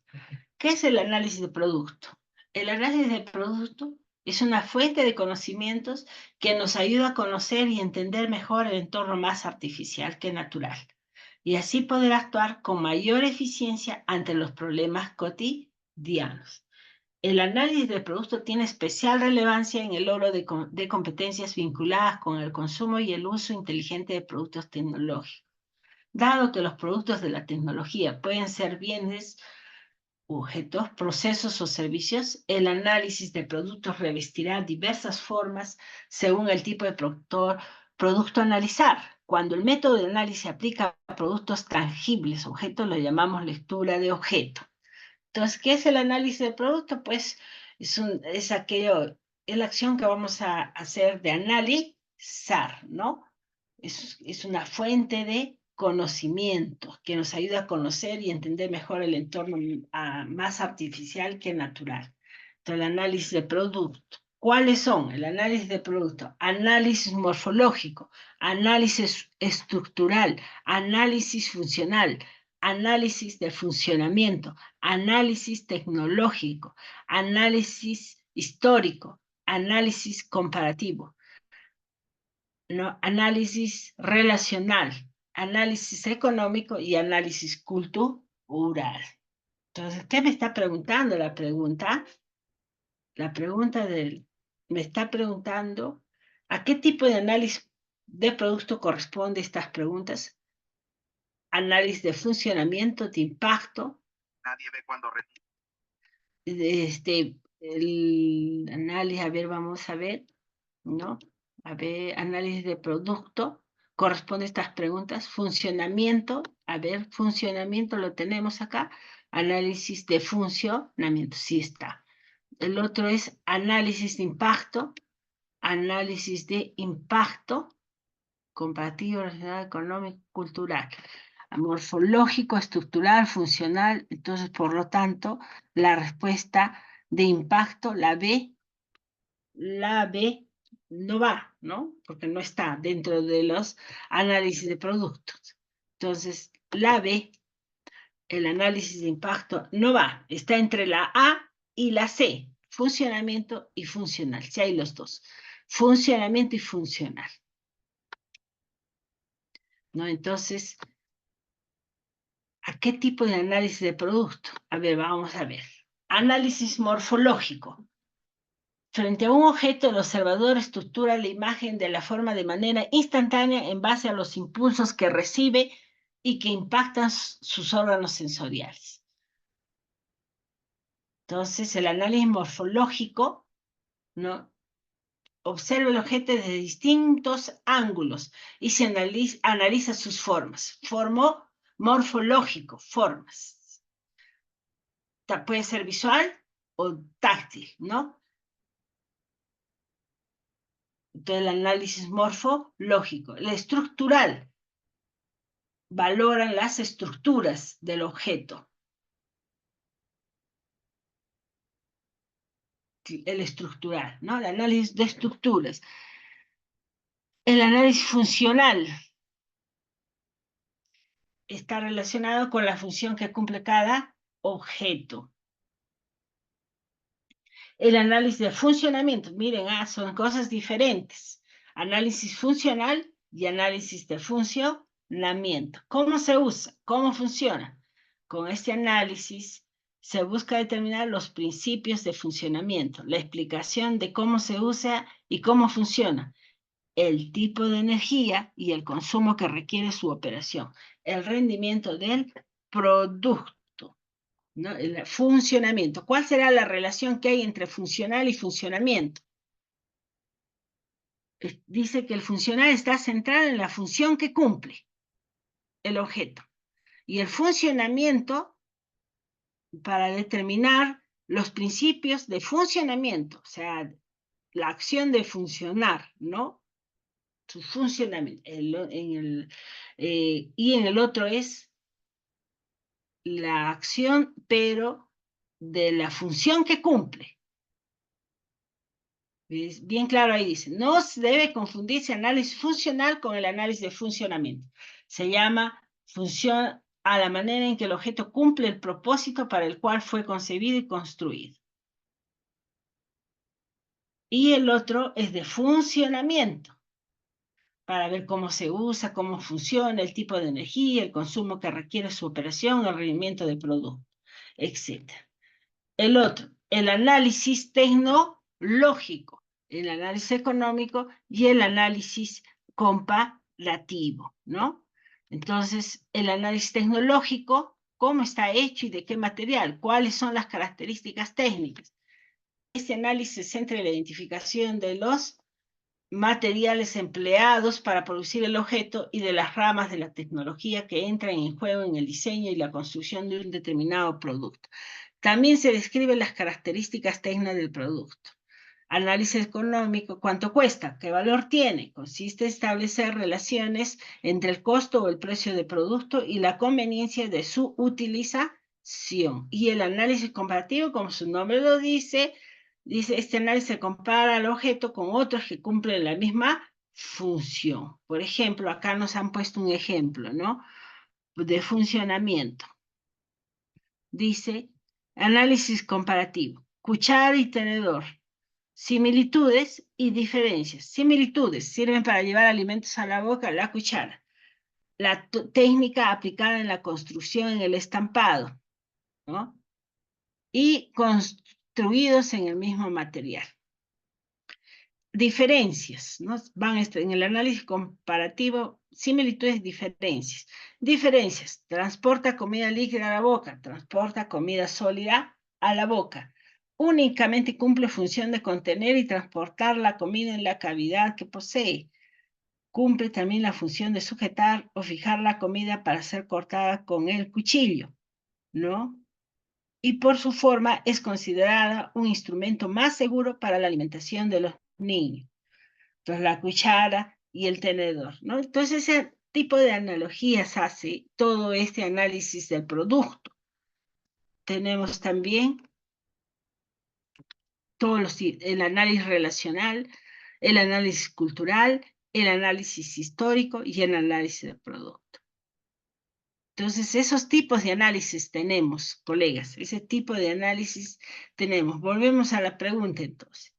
¿Qué es el análisis de producto? El análisis de producto es una fuente de conocimientos que nos ayuda a conocer y entender mejor el entorno más artificial que natural, y así poder actuar con mayor eficiencia ante los problemas cotidianos. El análisis del producto tiene especial relevancia en el logro de competencias vinculadas con el consumo y el uso inteligente de productos tecnológicos. Dado que los productos de la tecnología pueden ser bienes, objetos, procesos o servicios, el análisis de productos revestirá diversas formas según el tipo de producto a analizar. Cuando el método de análisis se aplica a productos tangibles, objetos, lo llamamos lectura de objeto. Entonces, ¿qué es el análisis de producto? Pues es aquello, es la acción que vamos a hacer de analizar, ¿no? Es una fuente de conocimiento que nos ayuda a conocer y entender mejor el entorno más artificial que natural. Entonces, el análisis de producto. ¿Cuáles son? El análisis de producto: análisis morfológico, análisis estructural, análisis funcional, análisis de funcionamiento, análisis tecnológico, análisis histórico, análisis comparativo. ¿no? Análisis relacional, análisis económico y análisis cultural. Entonces, ¿qué me está preguntando la pregunta? La pregunta me está preguntando a qué tipo de análisis de producto corresponde estas preguntas. Análisis de funcionamiento, de impacto. Nadie ve cuando el análisis, a ver, vamos a ver, ¿no? A ver, análisis de producto, corresponde a estas preguntas. Funcionamiento, a ver, funcionamiento lo tenemos acá. Análisis de funcionamiento, sí está. El otro es análisis de impacto, comparativo, relacional, económico, cultural, morfológico, estructural, funcional. Entonces, por lo tanto, la respuesta de impacto, la B no va, ¿no? Porque no está dentro de los análisis de productos. Entonces, la B, el análisis de impacto, no va. Está entre la A y la C, funcionamiento y funcional. Si hay los dos, funcionamiento y funcional. ¿No? Entonces, ¿a qué tipo de análisis de producto? A ver, vamos a ver. Análisis morfológico. Frente a un objeto, el observador estructura la imagen de la forma de manera instantánea en base a los impulsos que recibe y que impactan sus órganos sensoriales. Entonces, el análisis morfológico, ¿no? Observa el objeto desde distintos ángulos y se analiza sus formas. Morfológico, formas. Puede ser visual o táctil, ¿no? Entonces, el análisis morfológico. El estructural valoran las estructuras del objeto. El estructural, ¿no? El análisis de estructuras. El análisis funcional está relacionado con la función que cumple cada objeto. El análisis de funcionamiento, miren, son cosas diferentes. Análisis funcional y análisis de funcionamiento. ¿Cómo se usa? ¿Cómo funciona? Con este análisis se busca determinar los principios de funcionamiento, la explicación de cómo se usa y cómo funciona, el tipo de energía y el consumo que requiere su operación, el rendimiento del producto. ¿No? El funcionamiento. ¿Cuál será la relación que hay entre funcional y funcionamiento? Dice que el funcional está centrado en la función que cumple el objeto. Y el funcionamiento para determinar los principios de funcionamiento, o sea, la acción de funcionar, ¿no? Su funcionamiento. Y en el otro es la acción, pero de la función que cumple. Bien claro ahí dice, no se debe confundirse análisis funcional con el análisis de funcionamiento. Se llama función a la manera en que el objeto cumple el propósito para el cual fue concebido y construido. Y el otro es de funcionamiento, para ver cómo se usa, cómo funciona, el tipo de energía, el consumo que requiere su operación, el rendimiento del producto, etc. El otro, el análisis tecnológico, el análisis económico y el análisis comparativo, ¿no? Entonces, el análisis tecnológico, ¿cómo está hecho y de qué material? ¿Cuáles son las características técnicas? Este análisis se centra en la identificación de los materiales empleados para producir el objeto y de las ramas de la tecnología que entran en juego en el diseño y la construcción de un determinado producto. También se describen las características técnicas del producto. Análisis económico, ¿cuánto cuesta? ¿Qué valor tiene? Consiste en establecer relaciones entre el costo o el precio del producto y la conveniencia de su utilización. Y el análisis comparativo, como su nombre lo dice, este análisis se compara al objeto con otros que cumplen la misma función. Por ejemplo, acá nos han puesto un ejemplo, ¿no? De funcionamiento. Dice, análisis comparativo. Cuchara y tenedor Similitudes y diferencias. Similitudes sirven para llevar alimentos a la boca, la cuchara. La técnica aplicada en la construcción, en el estampado, ¿no? Y construidos en el mismo material. Diferencias, ¿no? Van en el análisis comparativo, similitudes, diferencias. Diferencias, transporta comida líquida a la boca, transporta comida sólida a la boca. Únicamente cumple función de contener y transportar la comida en la cavidad que posee. Cumple también la función de sujetar o fijar la comida para ser cortada con el cuchillo, ¿no? Y por su forma es considerada un instrumento más seguro para la alimentación de los niños. Entonces, la cuchara y el tenedor, ¿no? Entonces, ese tipo de analogías hace todo este análisis del producto. Tenemos también el análisis relacional, el análisis cultural, el análisis histórico y el análisis del producto. Entonces, esos tipos de análisis tenemos, colegas, ese tipo de análisis tenemos. Volvemos a la pregunta entonces.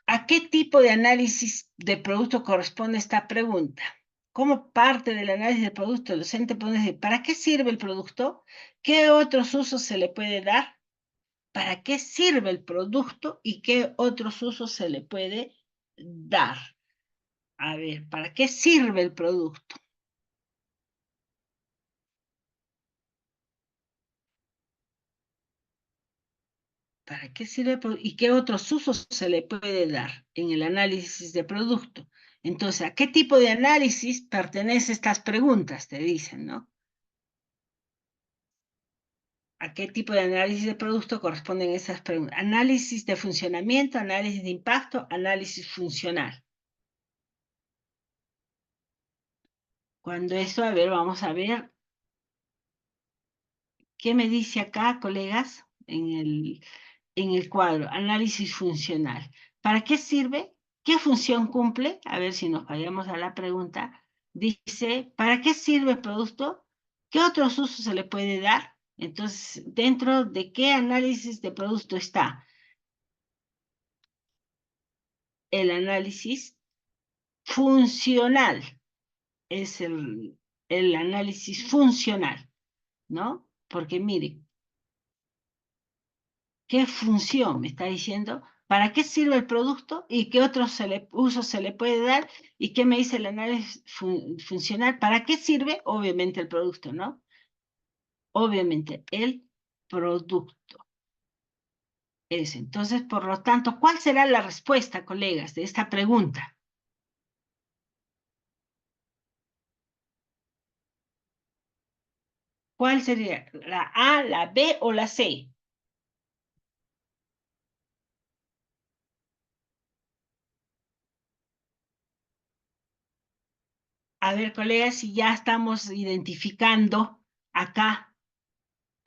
¿A qué tipo de análisis de producto corresponde esta pregunta? Como parte del análisis del producto, el docente puede decir, ¿para qué sirve el producto? ¿Qué otros usos se le puede dar? ¿Para qué sirve el producto y qué otros usos se le puede dar? A ver, ¿para qué sirve el producto? ¿Para qué sirve y qué otros usos se le puede dar en el análisis de producto? Entonces, ¿a qué tipo de análisis pertenecen estas preguntas? Te dicen, ¿no? ¿A qué tipo de análisis de producto corresponden esas preguntas? Análisis de funcionamiento, análisis de impacto, análisis funcional. Cuando esto, a ver, vamos a ver qué me dice acá, colegas, en el cuadro, análisis funcional. ¿Para qué sirve? ¿Qué función cumple? A ver si nos vayamos a la pregunta. Dice, ¿para qué sirve el producto? ¿Qué otros usos se le puede dar? Entonces, ¿dentro de qué análisis de producto está? El análisis funcional. Es el análisis funcional, ¿no? Porque mire, ¿qué función me está diciendo? ¿Para qué sirve el producto y qué otros usos se le puede dar? ¿Y qué me dice el análisis funcional? ¿Para qué sirve? Obviamente el producto, ¿no? Obviamente el producto. Es. Entonces, por lo tanto, ¿cuál será la respuesta, colegas, de esta pregunta? ¿Cuál sería? ¿La A, la B o la C? A ver, colegas, si ya estamos identificando acá,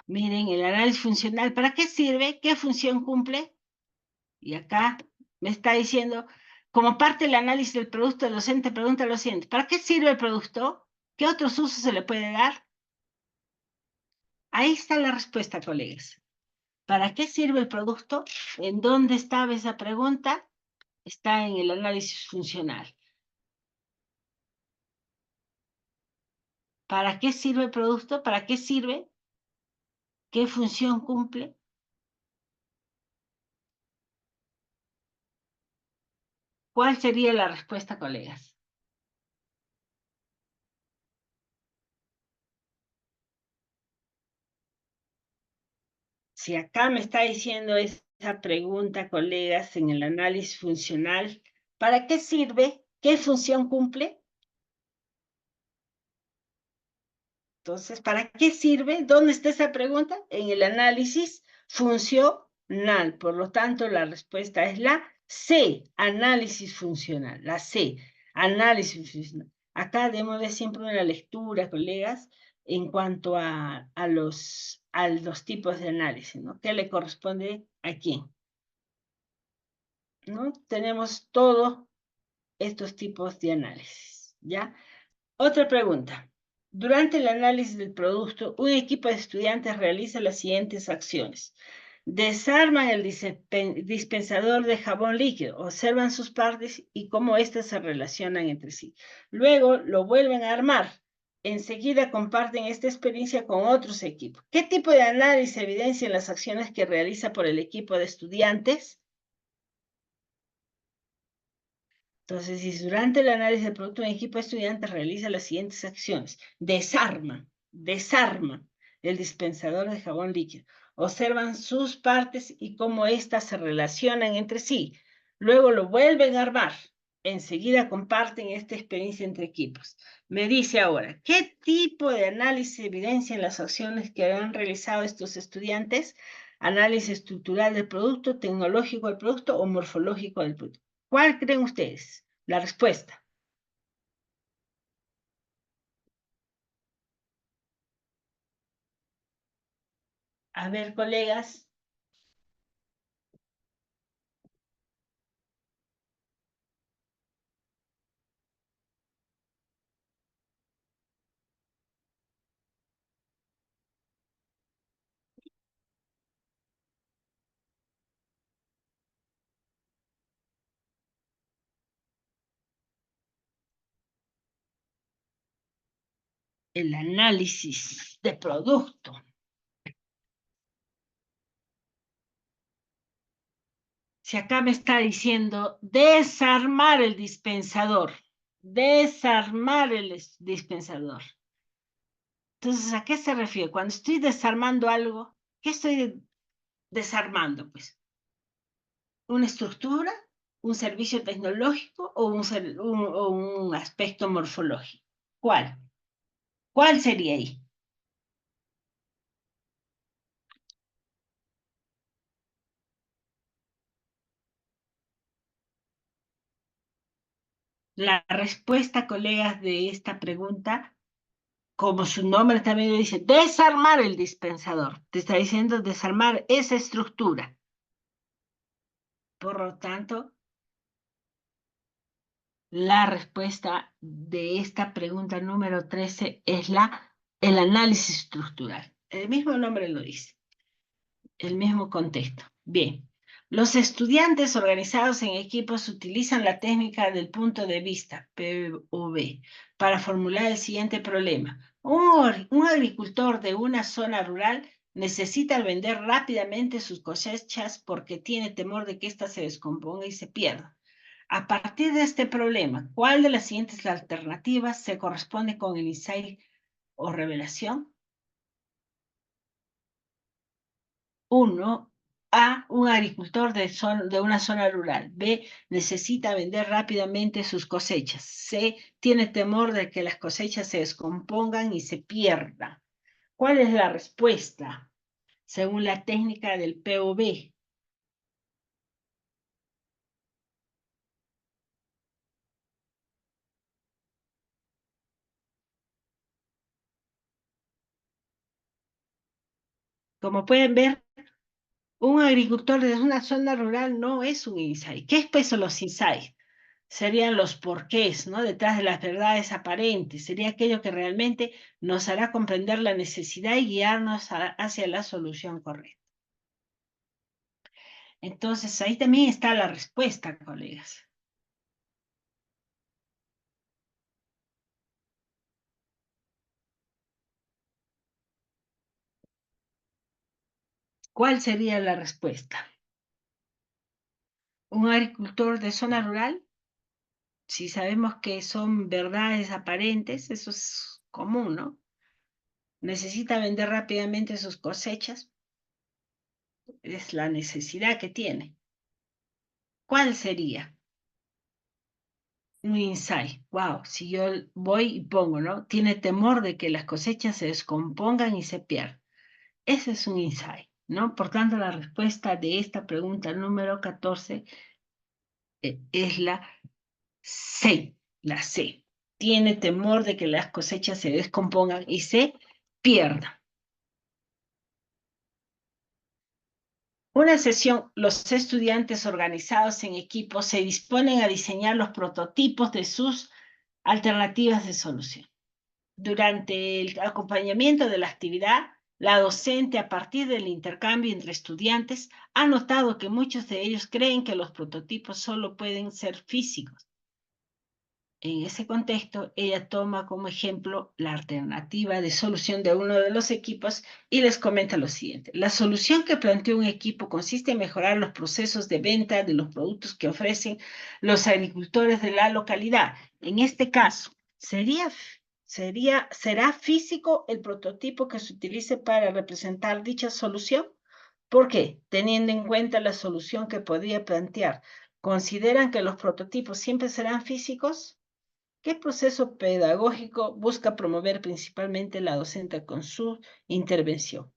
miren, el análisis funcional, ¿para qué sirve? ¿Qué función cumple? Y acá me está diciendo, como parte del análisis del producto, el docente pregunta lo siguiente, ¿para qué sirve el producto? ¿Qué otros usos se le puede dar? Ahí está la respuesta, colegas. ¿Para qué sirve el producto? ¿En dónde estaba esa pregunta? Está en el análisis funcional. ¿Para qué sirve el producto? ¿Para qué sirve? ¿Qué función cumple? ¿Cuál sería la respuesta, colegas? Si acá me está diciendo esa pregunta, colegas, en el análisis funcional, ¿para qué sirve? ¿Qué función cumple? Entonces, ¿para qué sirve? ¿Dónde está esa pregunta? En el análisis funcional. Por lo tanto, la respuesta es la C, análisis funcional. La C, análisis funcional. Acá démosle siempre una lectura, colegas, en cuanto a los tipos de análisis, ¿no? ¿Qué le corresponde a quién? ¿No? Tenemos todos estos tipos de análisis, ¿ya? Otra pregunta. Durante el análisis del producto, un equipo de estudiantes realiza las siguientes acciones. Desarman el dispensador de jabón líquido, observan sus partes y cómo éstas se relacionan entre sí. Luego lo vuelven a armar. Enseguida comparten esta experiencia con otros equipos. ¿Qué tipo de análisis evidencian las acciones que realiza por el equipo de estudiantes? Entonces, si durante el análisis del producto un equipo de estudiantes realiza las siguientes acciones. Desarman el dispensador de jabón líquido. Observan sus partes y cómo éstas se relacionan entre sí. Luego lo vuelven a armar. Enseguida comparten esta experiencia entre equipos. Me dice ahora, ¿qué tipo de análisis evidencian las acciones que han realizado estos estudiantes? Análisis estructural del producto, tecnológico del producto o morfológico del producto. ¿Cuál creen ustedes? La respuesta. A ver, colegas. El análisis de producto. Si acá me está diciendo desarmar el dispensador. Desarmar el dispensador. Entonces, ¿a qué se refiere? Cuando estoy desarmando algo, ¿qué estoy desarmando? Pues, ¿una estructura, un servicio tecnológico o un aspecto morfológico? ¿Cuál? ¿Cuál sería ahí? La respuesta, colegas, de esta pregunta, como su nombre también lo dice, desarmar el dispensador. Te está diciendo desarmar esa estructura. Por lo tanto, la respuesta de esta pregunta número 13 es el análisis estructural. El mismo nombre lo dice, el mismo contexto. Bien, los estudiantes organizados en equipos utilizan la técnica del punto de vista, PV, para formular el siguiente problema. Un agricultor de una zona rural necesita vender rápidamente sus cosechas porque tiene temor de que ésta se descomponga y se pierda. A partir de este problema, ¿cuál de las siguientes alternativas se corresponde con el insight o revelación? 1. A, un agricultor de una zona rural. B, necesita vender rápidamente sus cosechas. C, tiene temor de que las cosechas se descompongan y se pierdan. ¿Cuál es la respuesta? Según la técnica del POV. Como pueden ver, un agricultor de una zona rural no es un insight. ¿Qué es peso los insights? Serían los porqués, ¿no? Detrás de las verdades aparentes. Sería aquello que realmente nos hará comprender la necesidad y guiarnos hacia la solución correcta. Entonces, ahí también está la respuesta, colegas. ¿Cuál sería la respuesta? ¿Un agricultor de zona rural? Si sabemos que son verdades aparentes, eso es común, ¿no? Necesita vender rápidamente sus cosechas, es la necesidad que tiene. ¿Cuál sería? Un insight. Wow, si yo voy y pongo, ¿no? Tiene temor de que las cosechas se descompongan y se pierdan. Ese es un insight, ¿no? Por tanto, la respuesta de esta pregunta número 14 es la C, la C. Tiene temor de que las cosechas se descompongan y se pierdan. Una sesión, los estudiantes organizados en equipos se disponen a diseñar los prototipos de sus alternativas de solución. Durante el acompañamiento de la actividad, La docente, a partir del intercambio entre estudiantes, ha notado que muchos de ellos creen que los prototipos solo pueden ser físicos. En ese contexto, ella toma como ejemplo la alternativa de solución de uno de los equipos y les comenta lo siguiente. La solución que planteó un equipo consiste en mejorar los procesos de venta de los productos que ofrecen los agricultores de la localidad. En este caso, ¿será físico el prototipo que se utilice para representar dicha solución? ¿Por qué? Teniendo en cuenta la solución que podría plantear, ¿consideran que los prototipos siempre serán físicos? ¿Qué proceso pedagógico busca promover principalmente la docente con su intervención?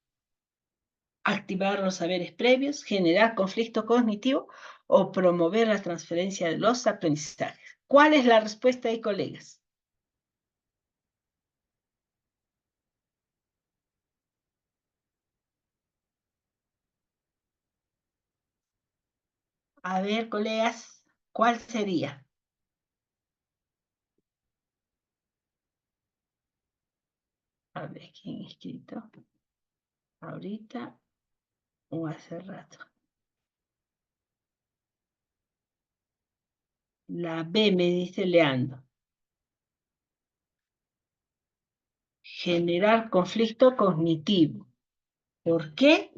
Activar los saberes previos, generar conflicto cognitivo o promover la transferencia de los aprendizajes. ¿Cuál es la respuesta ahí, colegas? A ver, colegas, ¿cuál sería? A ver, ¿quién ha escrito? ¿Ahorita o hace rato? La B me dice Leandro. Generar conflicto cognitivo. ¿Por qué?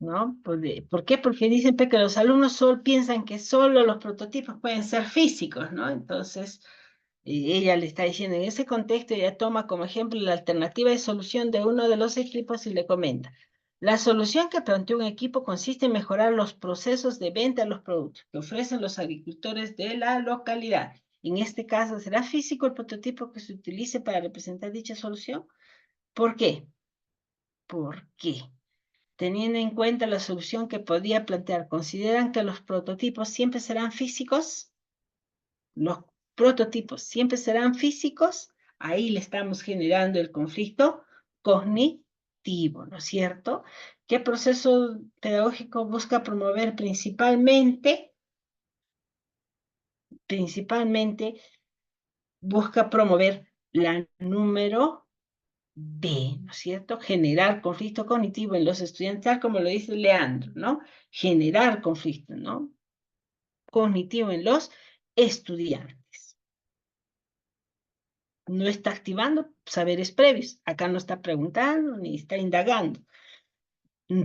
¿No? ¿Por qué? Porque dicen que los alumnos solo piensan que solo los prototipos pueden ser físicos, ¿no? Entonces, ella le está diciendo, en ese contexto, ella toma como ejemplo la alternativa de solución de uno de los equipos y le comenta. La solución que planteó un equipo consiste en mejorar los procesos de venta de los productos que ofrecen los agricultores de la localidad. En este caso, ¿será físico el prototipo que se utilice para representar dicha solución? ¿Por qué? ¿Por qué? Teniendo en cuenta la solución que podía plantear, ¿consideran que los prototipos siempre serán físicos? Los prototipos siempre serán físicos. Ahí le estamos generando el conflicto cognitivo, ¿no es cierto? ¿Qué proceso pedagógico busca promover principalmente busca promover la número B, ¿no es cierto? Generar conflicto cognitivo en los estudiantes, tal como lo dice Leandro, ¿no? Generar conflicto, ¿no? Cognitivo en los estudiantes. No está activando saberes previos. Acá no está preguntando ni está indagando.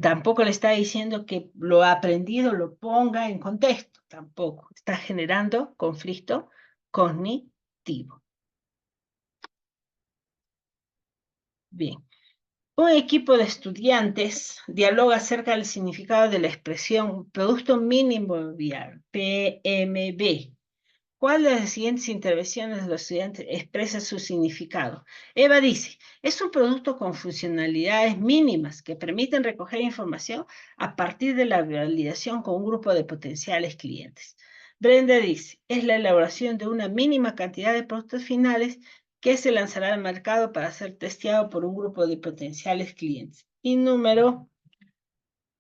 Tampoco le está diciendo que lo ha aprendido lo ponga en contexto. Tampoco. Está generando conflicto cognitivo. Bien. Un equipo de estudiantes dialoga acerca del significado de la expresión Producto Mínimo Viable, PMB. ¿Cuál de las siguientes intervenciones de los estudiantes expresa su significado? Eva dice, es un producto con funcionalidades mínimas que permiten recoger información a partir de la validación con un grupo de potenciales clientes. Brenda dice, es la elaboración de una mínima cantidad de productos finales que se lanzará al mercado para ser testeado por un grupo de potenciales clientes. Y número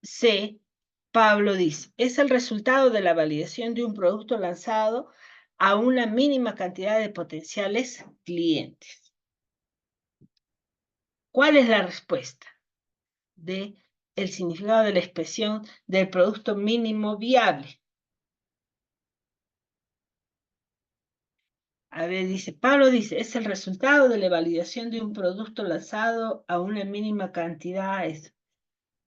C, Pablo dice, es el resultado de la validación de un producto lanzado a una mínima cantidad de potenciales clientes. ¿Cuál es la respuesta de el significado de la expresión del producto mínimo viable? A ver, dice, Pablo dice, es el resultado de la validación de un producto lanzado a una mínima cantidad.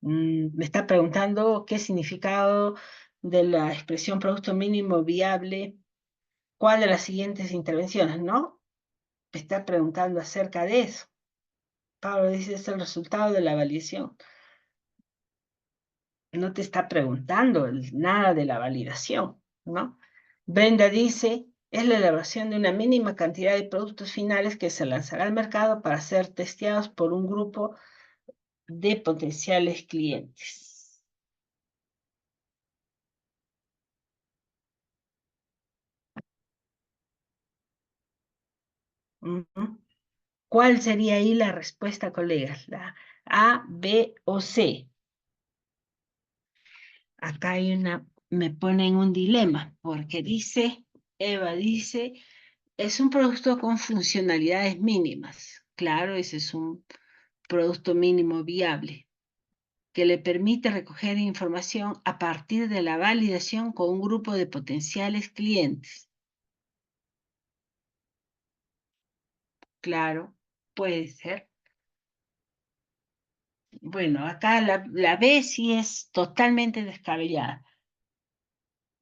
Me está preguntando qué significado de la expresión producto mínimo viable, cuál de las siguientes intervenciones, ¿no? Me está preguntando acerca de eso. Pablo dice, es el resultado de la validación. No te está preguntando nada de la validación, ¿no? Brenda dice, es la elaboración de una mínima cantidad de productos finales que se lanzará al mercado para ser testeados por un grupo de potenciales clientes. ¿Cuál sería ahí la respuesta, colegas? ¿La A, B o C? Acá me pone en un dilema, porque dice, Eva dice, Es un producto con funcionalidades mínimas. Claro, ese es un producto mínimo viable que le permite recoger información a partir de la validación con un grupo de potenciales clientes. Claro, puede ser. Bueno, acá la B sí es totalmente descabellada,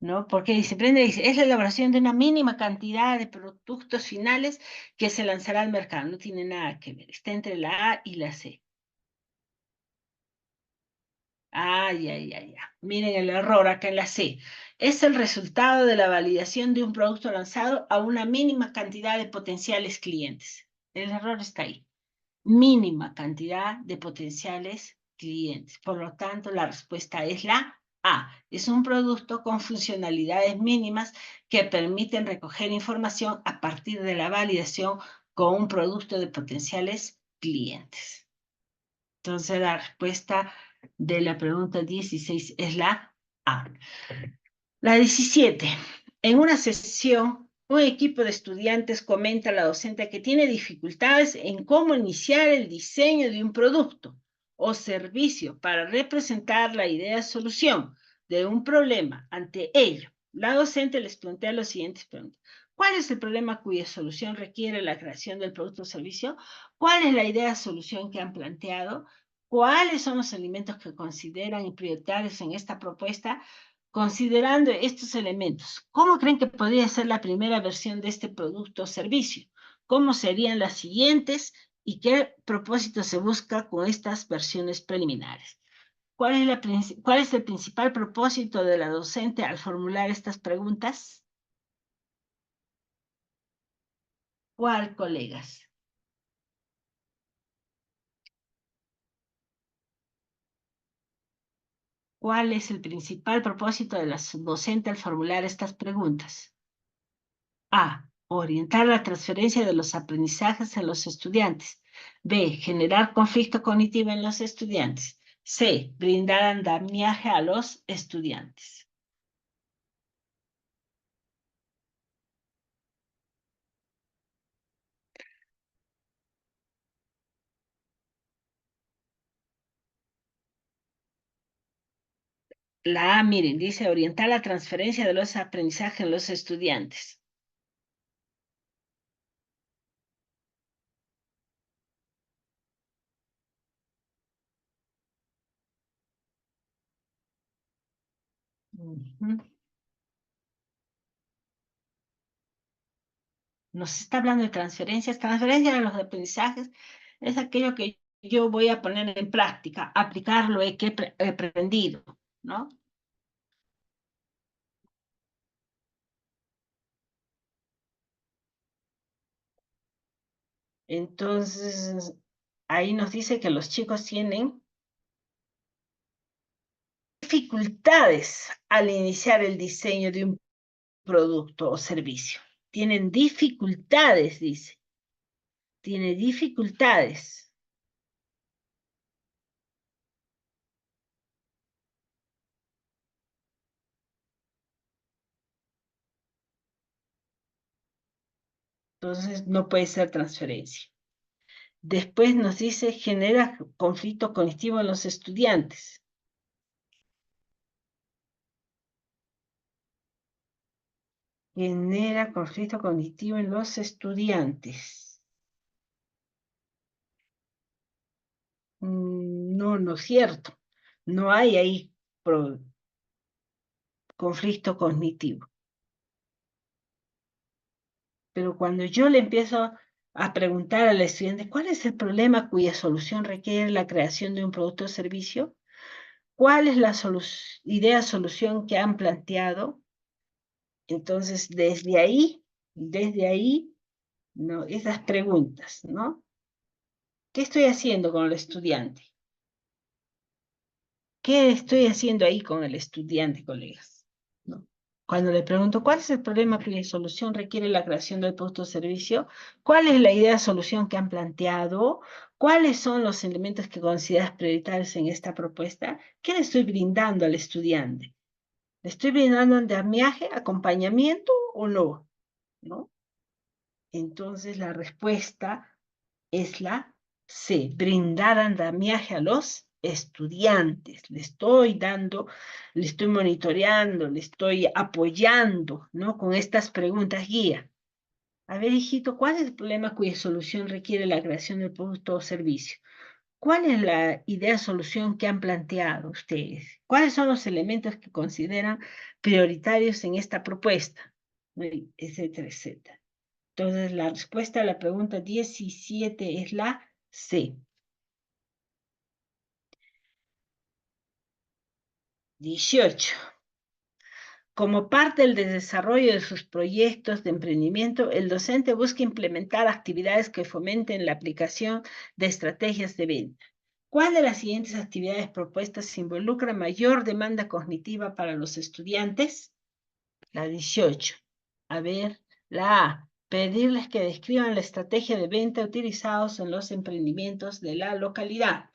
¿no? Porque dice, Brenda dice, es la elaboración de una mínima cantidad de productos finales que se lanzará al mercado. No tiene nada que ver. Está entre la A y la C. Ay, ay, ay, ay. Miren el error acá en la C. Es el resultado de la validación de un producto lanzado a una mínima cantidad de potenciales clientes. El error está ahí. Mínima cantidad de potenciales clientes. Por lo tanto, la respuesta es la A. Es un producto con funcionalidades mínimas que permiten recoger información a partir de la validación con un producto de potenciales clientes. Entonces, la respuesta de la pregunta 16 es la A. La 17. En una sesión, un equipo de estudiantes comenta a la docente que tiene dificultades en cómo iniciar el diseño de un producto o servicio para representar la idea de solución de un problema. Ante ello, la docente les plantea las siguientes preguntas. ¿Cuál es el problema cuya solución requiere la creación del producto o servicio? ¿Cuál es la idea de solución que han planteado? ¿Cuáles son los elementos que consideran prioritarios en esta propuesta? Considerando estos elementos, ¿cómo creen que podría ser la primera versión de este producto o servicio? ¿Cómo serían las siguientes? ¿Y qué propósito se busca con estas versiones preliminares? ¿Cuál es el principal propósito de la docente al formular estas preguntas? ¿Cuál, colegas? ¿Cuál es el principal propósito de la docente al formular estas preguntas? A. Orientar la transferencia de los aprendizajes en los estudiantes. B. Generar conflicto cognitivo en los estudiantes. C. Brindar andamiaje a los estudiantes. La A, miren, dice orientar la transferencia de los aprendizajes en los estudiantes. Ujú. Nos está hablando de transferencias. Transferencia de los aprendizajes es aquello que yo voy a poner en práctica, aplicar lo que he aprendido, ¿no? Entonces, ahí nos dice que los chicos tienen dificultades al iniciar el diseño de un producto o servicio. Tienen dificultades, dice. Tiene dificultades. Entonces, no puede ser transferencia. Después nos dice, genera conflicto cognitivo en los estudiantes. Genera conflicto cognitivo en los estudiantes. No, no es cierto. No hay ahí conflicto cognitivo. Pero cuando yo le empiezo a preguntar al estudiante cuál es el problema cuya solución requiere la creación de un producto o servicio, cuál es la idea solución que han planteado, entonces desde ahí, ¿no? Esas preguntas, ¿no? ¿Qué estoy haciendo con el estudiante? ¿Qué estoy haciendo ahí con el estudiante, colegas? ¿No? Cuando le pregunto cuál es el problema cuya solución requiere la creación del producto o servicio, cuál es la idea de solución que han planteado, cuáles son los elementos que consideras prioritarios en esta propuesta, ¿qué le estoy brindando al estudiante? ¿Le estoy brindando andamiaje, acompañamiento o no? ¿No? Entonces la respuesta es la C, brindar andamiaje a los estudiantes. Le estoy dando, le estoy monitoreando, le estoy apoyando, ¿no? Con estas preguntas guía. A ver, hijito, ¿cuál es el problema cuya solución requiere la creación del producto o servicio? ¿Cuál es la idea de solución que han planteado ustedes? ¿Cuáles son los elementos que consideran prioritarios en esta propuesta? Etcétera, etcétera. Entonces, la respuesta a la pregunta 17 es la C. 18. Como parte del desarrollo de sus proyectos de emprendimiento, el docente busca implementar actividades que fomenten la aplicación de estrategias de venta. ¿Cuál de las siguientes actividades propuestas involucra mayor demanda cognitiva para los estudiantes? La 18. A ver, la A. Pedirles que describan la estrategia de venta utilizados en los emprendimientos de la localidad.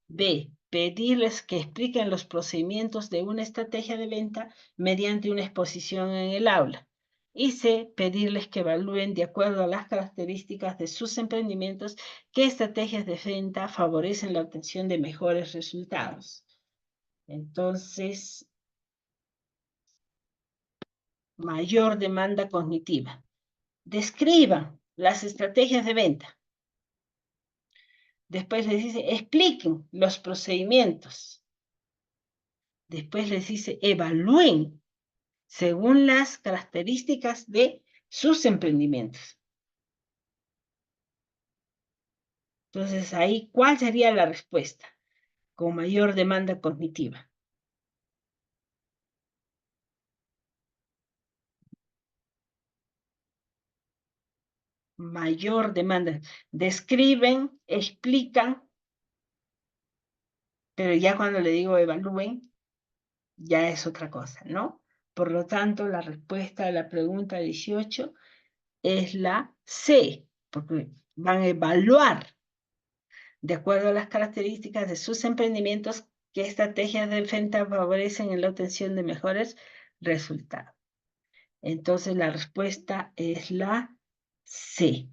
B. Pedirles que expliquen los procedimientos de una estrategia de venta mediante una exposición en el aula. Y C. Pedirles que evalúen de acuerdo a las características de sus emprendimientos qué estrategias de venta favorecen la obtención de mejores resultados. Entonces, mayor demanda cognitiva. Describan las estrategias de venta. Después les dice, expliquen los procedimientos. Después les dice, evalúen según las características de sus emprendimientos. Entonces, ahí, ¿cuál sería la respuesta? Con mayor demanda cognitiva. Mayor demanda. Describen, explican, pero ya cuando le digo evalúen, ya es otra cosa, ¿no? Por lo tanto, la respuesta a la pregunta 18 es la C, porque van a evaluar de acuerdo a las características de sus emprendimientos qué estrategias de venta favorecen en la obtención de mejores resultados. Entonces la respuesta es la C.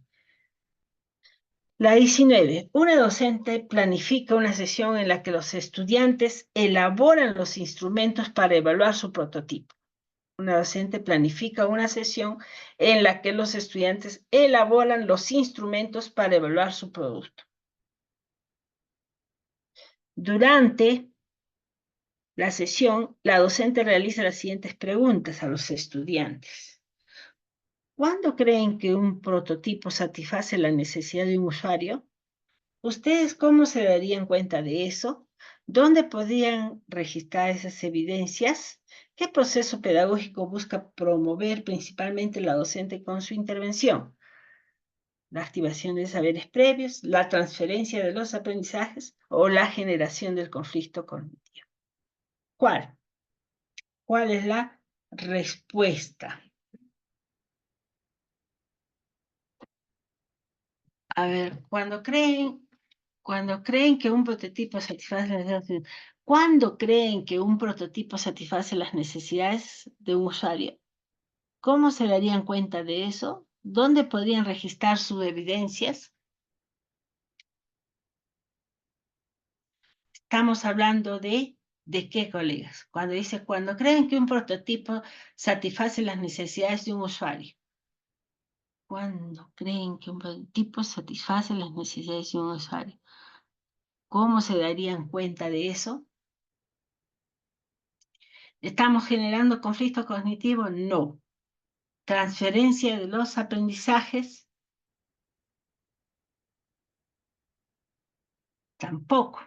La 19. Una docente planifica una sesión en la que los estudiantes elaboran los instrumentos para evaluar su prototipo. Una docente planifica una sesión en la que los estudiantes elaboran los instrumentos para evaluar su producto. Durante la sesión, la docente realiza las siguientes preguntas a los estudiantes. ¿Cuándo creen que un prototipo satisface la necesidad de un usuario? ¿Ustedes cómo se darían cuenta de eso? ¿Dónde podrían registrar esas evidencias? ¿Qué proceso pedagógico busca promover principalmente la docente con su intervención? La activación de saberes previos, la transferencia de los aprendizajes o la generación del conflicto cognitivo. ¿Cuál? ¿Cuál es la respuesta? A ver, cuando creen que un prototipo satisface las necesidades, ¿cuándo creen que un prototipo satisface las necesidades de un usuario? ¿Cómo se darían cuenta de eso? ¿Dónde podrían registrar sus evidencias? Estamos hablando ¿de qué, colegas? Cuando dice, cuando creen que un prototipo satisface las necesidades de un usuario. ¿Cuándo creen que un prototipo satisface las necesidades de un usuario? ¿Cómo se darían cuenta de eso? ¿Estamos generando conflicto cognitivo? No. ¿Transferencia de los aprendizajes? Tampoco.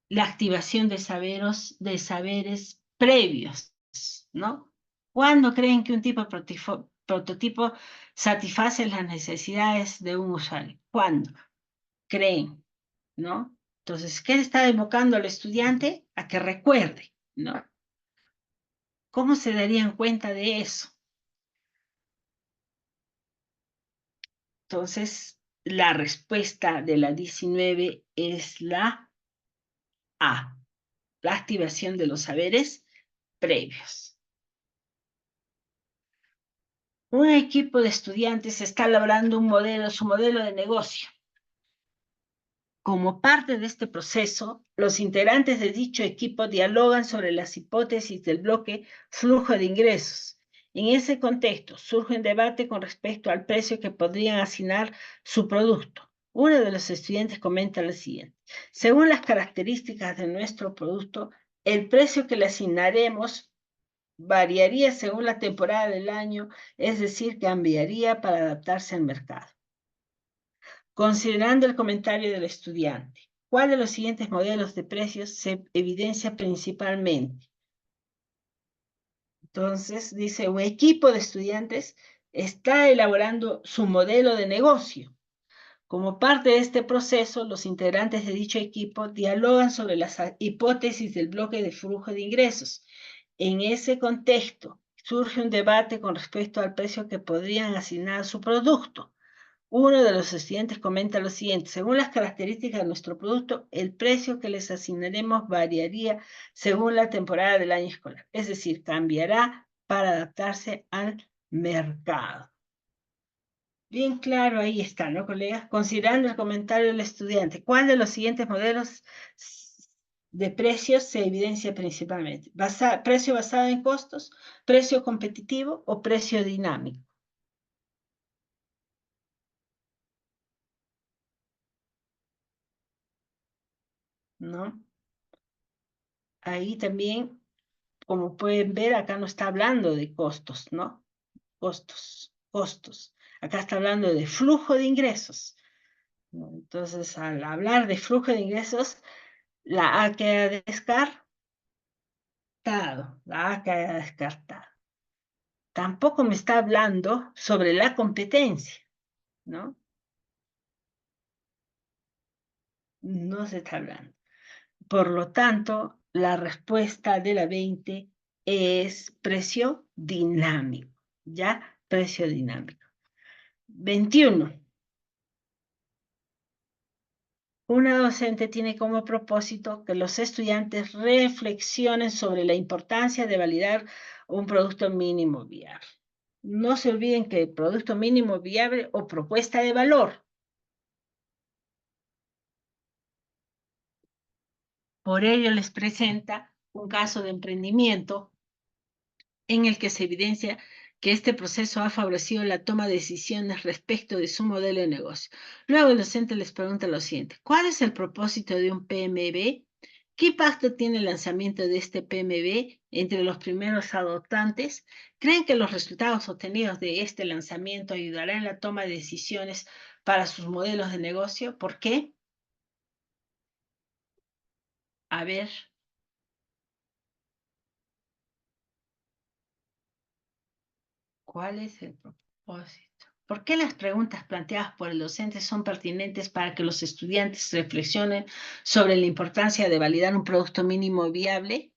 La activación de saberes previos, ¿no? ¿Cuándo creen que un tipo de prototipo satisface las necesidades de un usuario? ¿Cuándo creen, no? Entonces, ¿qué le está evocando al estudiante? A que recuerde, ¿no? ¿Cómo se darían cuenta de eso? Entonces, la respuesta de la 19 es la A, la activación de los saberes previos. Un equipo de estudiantes está elaborando su modelo de negocio. Como parte de este proceso, los integrantes de dicho equipo dialogan sobre las hipótesis del bloque flujo de ingresos. En ese contexto, surge un debate con respecto al precio que podrían asignar su producto. Uno de los estudiantes comenta lo siguiente: según las características de nuestro producto, el precio que le asignaremos variaría según la temporada del año, es decir, cambiaría para adaptarse al mercado. Considerando el comentario del estudiante, ¿cuál de los siguientes modelos de precios se evidencia principalmente? Entonces, dice, un equipo de estudiantes está elaborando su modelo de negocio. Como parte de este proceso, los integrantes de dicho equipo dialogan sobre las hipótesis del bloque de flujo de ingresos. En ese contexto, surge un debate con respecto al precio que podrían asignar a su producto. Uno de los estudiantes comenta lo siguiente: según las características de nuestro producto, el precio que les asignaremos variaría según la temporada del año escolar, es decir, cambiará para adaptarse al mercado. Bien claro, ahí está, ¿no, colegas? Considerando el comentario del estudiante, ¿cuál de los siguientes modelos de precios se evidencia principalmente? ¿Precio basado en costos, precio competitivo o precio dinámico? ¿No? Ahí también, como pueden ver, acá no está hablando de costos, ¿no? Costos. Acá está hablando de flujo de ingresos, ¿no? Entonces, al hablar de flujo de ingresos, la A queda descartada. La A queda descartada. Tampoco me está hablando sobre la competencia, ¿no? No se está hablando. Por lo tanto, la respuesta de la 20 es precio dinámico, ¿ya? Precio dinámico. 21. Una docente tiene como propósito que los estudiantes reflexionen sobre la importancia de validar un producto mínimo viable. No se olviden que el producto mínimo viable o propuesta de valor. Por ello les presenta un caso de emprendimiento en el que se evidencia que este proceso ha favorecido la toma de decisiones respecto de su modelo de negocio. Luego el docente les pregunta lo siguiente: ¿cuál es el propósito de un PMB? ¿Qué impacto tiene el lanzamiento de este PMB entre los primeros adoptantes? ¿Creen que los resultados obtenidos de este lanzamiento ayudarán en la toma de decisiones para sus modelos de negocio? ¿Por qué? A ver, ¿cuál es el propósito? ¿Por qué las preguntas planteadas por el docente son pertinentes para que los estudiantes reflexionen sobre la importancia de validar un producto mínimo viable?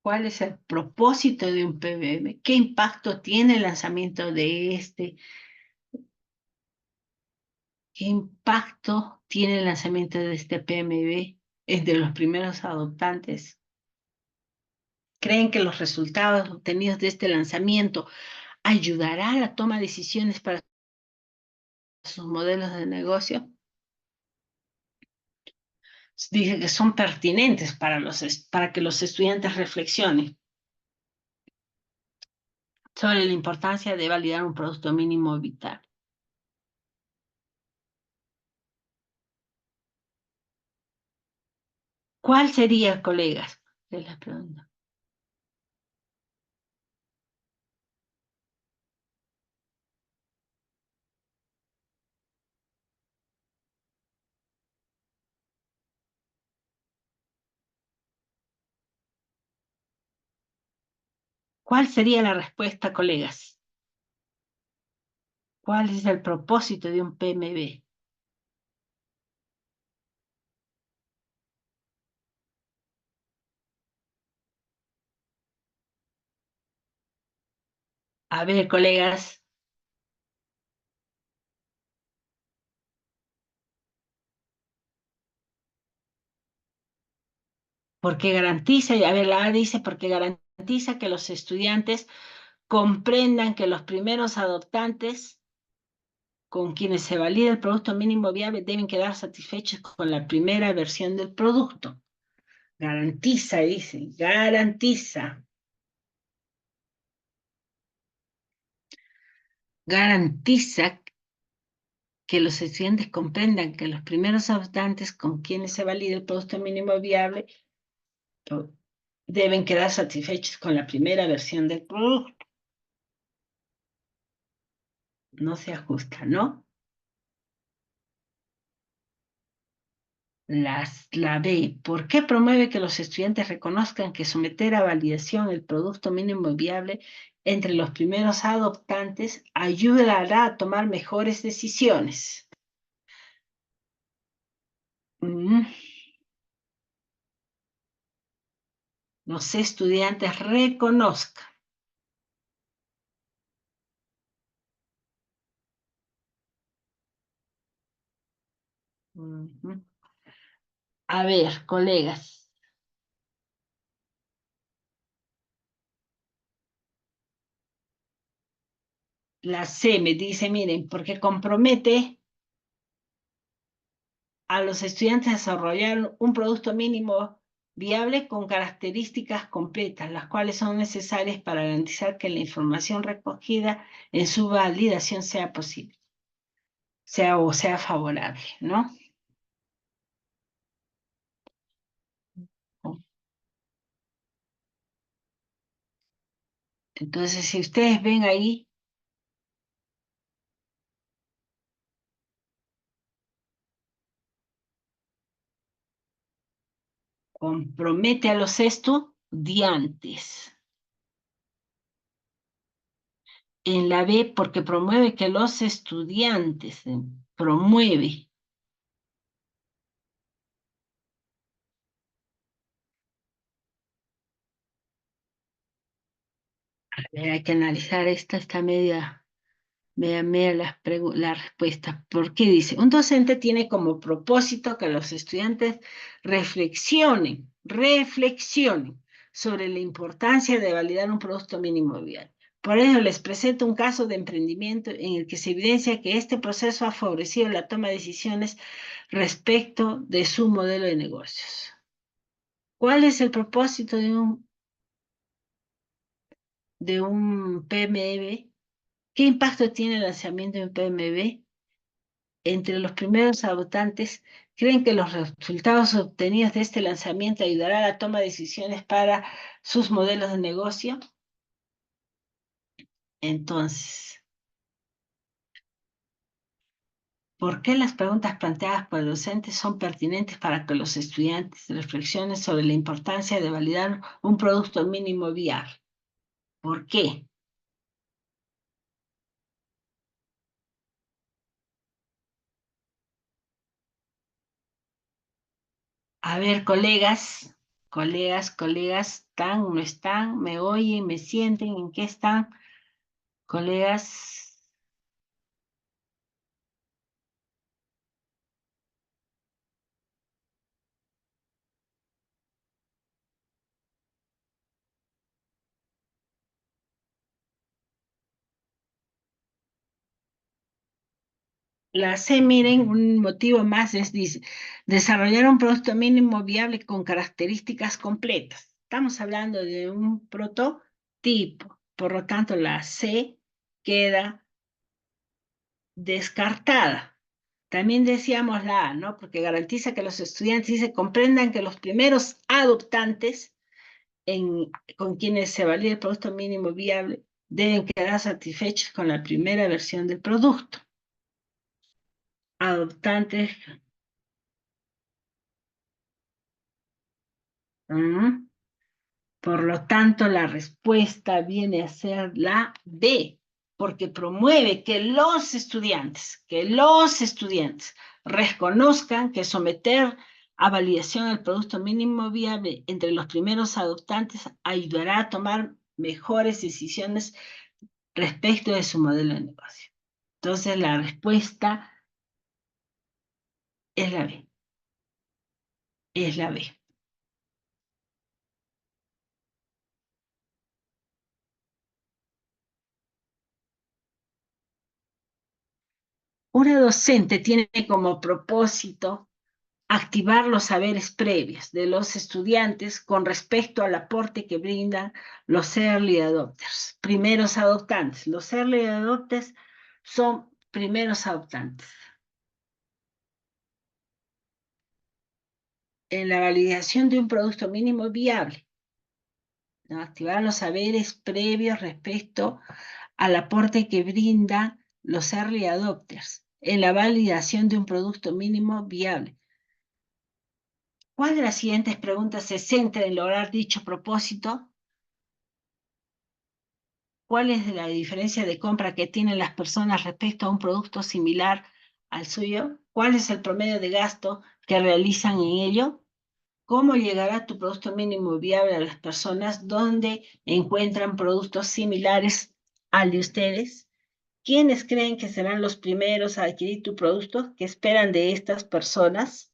¿Cuál es el propósito de un PBM? ¿Qué impacto tiene el lanzamiento de este? ¿Qué impacto tiene el lanzamiento de este PMB entre los primeros adoptantes? ¿Creen que los resultados obtenidos de este lanzamiento ayudará a la toma de decisiones para sus modelos de negocio? Dice que son pertinentes para que los estudiantes reflexionen sobre la importancia de validar un producto mínimo vital. ¿Cuál sería, colegas? Es la pregunta. ¿Cuál sería la respuesta, colegas? ¿Cuál es el propósito de un PMB? A ver, colegas, porque garantiza, a ver, la A dice, porque garantiza que los estudiantes comprendan que los primeros adoptantes con quienes se valida el producto mínimo viable deben quedar satisfechos con la primera versión del producto. Garantiza, dice, garantiza. Garantiza que los estudiantes comprendan que los primeros adoptantes con quienes se valida el producto mínimo viable deben quedar satisfechos con la primera versión del producto. No se ajusta, ¿no? La B, ¿por qué promueve que los estudiantes reconozcan que someter a validación el producto mínimo viable entre los primeros adoptantes ayudará a tomar mejores decisiones? Mm, los estudiantes reconozcan. Ujú. A ver, colegas, la C me dice, miren, porque compromete a los estudiantes a desarrollar un producto mínimo viable con características completas, las cuales son necesarias para garantizar que la información recogida en su validación sea posible, sea favorable, ¿no? Entonces, si ustedes ven ahí, compromete a los estudiantes. En la B, porque promueve que los estudiantes, promueve. A ver, hay que analizar esta, está media la respuesta. ¿Por qué dice? Un docente tiene como propósito que los estudiantes reflexionen sobre la importancia de validar un producto mínimo viable. Por ello, les presento un caso de emprendimiento en el que se evidencia que este proceso ha favorecido la toma de decisiones respecto de su modelo de negocios. ¿Cuál es el propósito de un PMB? ¿Qué impacto tiene el lanzamiento de un PMB? Entre los primeros adoptantes, creen que los resultados obtenidos de este lanzamiento ayudarán a la toma de decisiones para sus modelos de negocio. Entonces, ¿por qué las preguntas planteadas por el docente son pertinentes para que los estudiantes reflexionen sobre la importancia de validar un producto mínimo viable? ¿Por qué? A ver, colegas, ¿están, no están? ¿Me oyen, me sienten? ¿En qué están? Colegas, la C, miren, un motivo más es, dice, desarrollar un producto mínimo viable con características completas. Estamos hablando de un prototipo. Por lo tanto, la C queda descartada. También decíamos la A, ¿no? Porque garantiza que los estudiantes dice, comprendan que los primeros adoptantes con quienes se valida el producto mínimo viable deben quedar satisfechos con la primera versión del producto. Adoptantes. ¿Mm? Por lo tanto, la respuesta viene a ser la B, porque promueve que los estudiantes reconozcan que someter a validación el producto mínimo viable entre los primeros adoptantes ayudará a tomar mejores decisiones respecto de su modelo de negocio. Entonces la respuesta es la B. Es la B. Una docente tiene como propósito activar los saberes previos de los estudiantes con respecto al aporte que brindan los early adopters, primeros adoptantes. Los early adopters son primeros adoptantes. En la validación de un producto mínimo viable, ¿no? Activar los saberes previos respecto al aporte que brindan los early adopters en la validación de un producto mínimo viable. ¿Cuál de las siguientes preguntas se centra en lograr dicho propósito? ¿Cuál es la diferencia de compra que tienen las personas respecto a un producto similar al suyo? ¿Cuál es el promedio de gasto que realizan en ello? ¿Cómo llegará tu producto mínimo viable a las personas donde encuentran productos similares al de ustedes? ¿Quiénes creen que serán los primeros a adquirir tu producto? ¿Qué esperan de estas personas?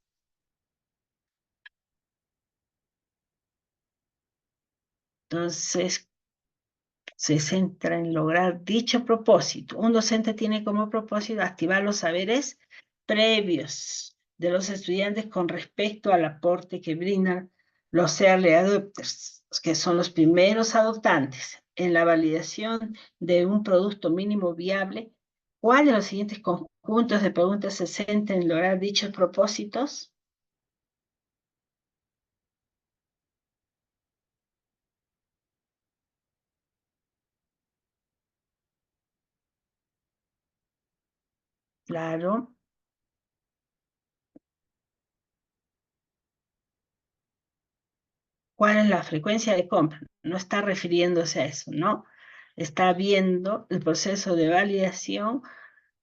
Entonces, se centra en lograr dicho propósito. Un docente tiene como propósito activar los saberes previos de los estudiantes con respecto al aporte que brindan los early adopters, que son los primeros adoptantes, en la validación de un producto mínimo viable. ¿Cuál de los siguientes conjuntos de preguntas se centra en lograr dichos propósitos? Claro. ¿Cuál es la frecuencia de compra? No está refiriéndose a eso, ¿no? Está viendo el proceso de validación,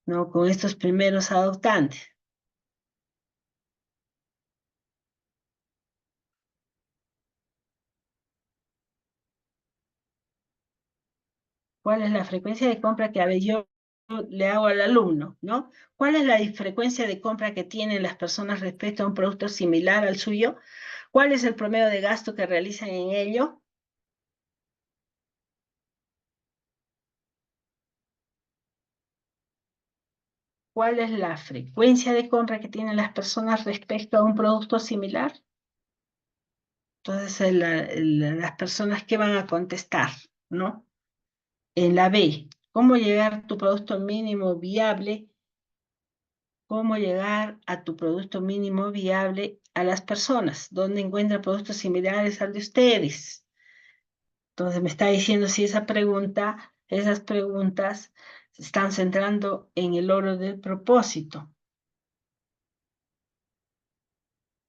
¿no? Con estos primeros adoptantes. ¿Cuál es la frecuencia de compra que a ver, yo le hago al alumno, ¿no? ¿Cuál es la frecuencia de compra que tienen las personas respecto a un producto similar al suyo? ¿Cuál es el promedio de gasto que realizan en ello? ¿Cuál es la frecuencia de compra que tienen las personas respecto a un producto similar? Entonces, las personas que van a contestar, ¿no? En la B, ¿cómo llegar a tu producto mínimo viable? ¿Cómo llegar a tu producto mínimo viable a las personas? ¿Dónde encuentran productos similares al de ustedes? Entonces, me está diciendo si esa pregunta, esas preguntas se están centrando en el oro del propósito.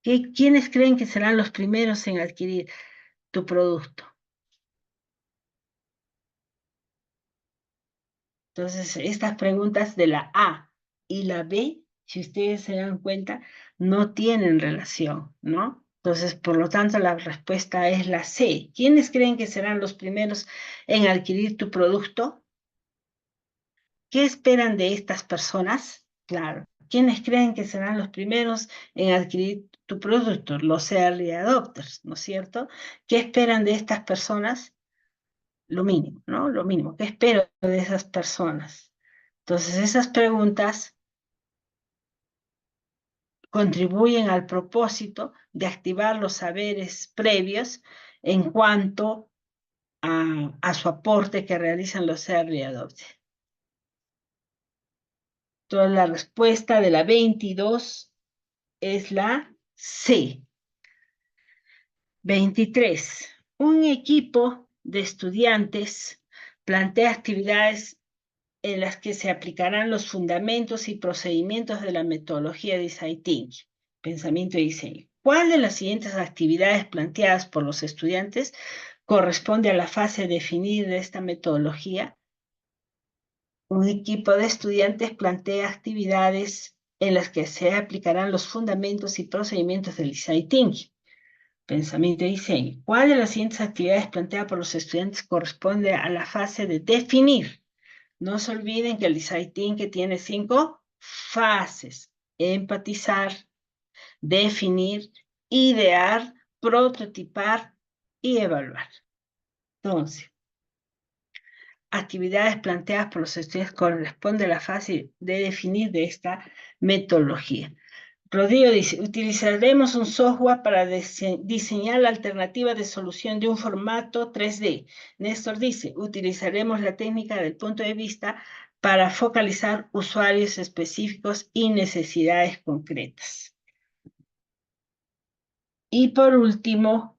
¿Quiénes creen que serán los primeros en adquirir tu producto? Entonces, estas preguntas de la A y la B, si ustedes se dan cuenta, no tienen relación, ¿no? Entonces, por lo tanto, la respuesta es la C. ¿Quiénes creen que serán los primeros en adquirir tu producto? ¿Qué esperan de estas personas? Claro. ¿Quiénes creen que serán los primeros en adquirir tu producto? Los early adopters, ¿no es cierto? ¿Qué esperan de estas personas? Lo mínimo, ¿no? Lo mínimo. ¿Qué espero de esas personas? Entonces, esas preguntas contribuyen al propósito de activar los saberes previos en cuanto a su aporte que realizan los early adopters. Entonces, la respuesta de la 22 es la C. 23. Un equipo de estudiantes plantea actividades en las que se aplicarán los fundamentos y procedimientos de la metodología de Design Thinking, pensamiento y diseño. ¿Cuál de las siguientes actividades planteadas por los estudiantes corresponde a la fase de definir de esta metodología? Un equipo de estudiantes plantea actividades en las que se aplicarán los fundamentos y procedimientos del Design Thinking, pensamiento y diseño. ¿Cuál de las siguientes actividades planteadas por los estudiantes corresponde a la fase de definir No se olviden que el design thinking tiene 5 fases. Empatizar, definir, idear, prototipar y evaluar. Entonces, actividades planteadas por los estudiantes corresponde a la fase de definir de esta metodología. Rodrigo dice, utilizaremos un software para diseñar la alternativa de solución de un formato 3D. Néstor dice, utilizaremos la técnica del punto de vista para focalizar usuarios específicos y necesidades concretas. Y por último,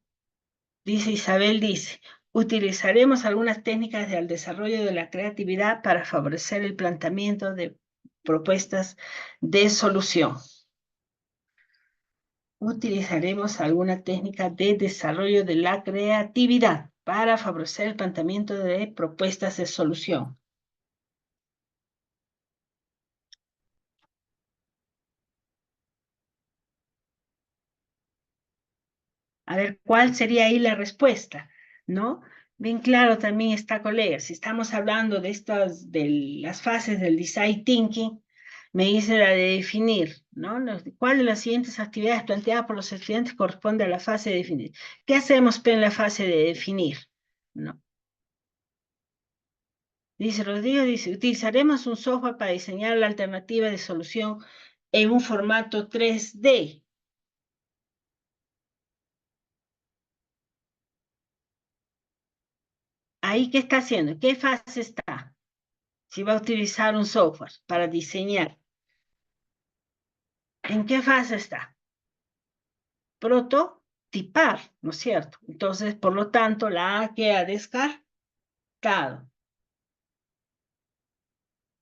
dice Isabel, dice, utilizaremos algunas técnicas del desarrollo de la creatividad para favorecer el planteamiento de propuestas de solución. Utilizaremos alguna técnica de desarrollo de la creatividad para favorecer el planteamiento de propuestas de solución. A ver, ¿cuál sería ahí la respuesta? ¿No? Bien claro también está, colega, si estamos hablando de estas, de las fases del design thinking, me dice la de definir, ¿no? ¿Cuál de las siguientes actividades planteadas por los estudiantes corresponde a la fase de definir? ¿Qué hacemos en la fase de definir? ¿No? Dice Rodrigo, dice, utilizaremos un software para diseñar la alternativa de solución en un formato 3D. ¿Ahí qué está haciendo? ¿Qué fase está? Si va a utilizar un software para diseñar. ¿En qué fase está? Prototipar, ¿no es cierto? Entonces, por lo tanto, la A queda descartado.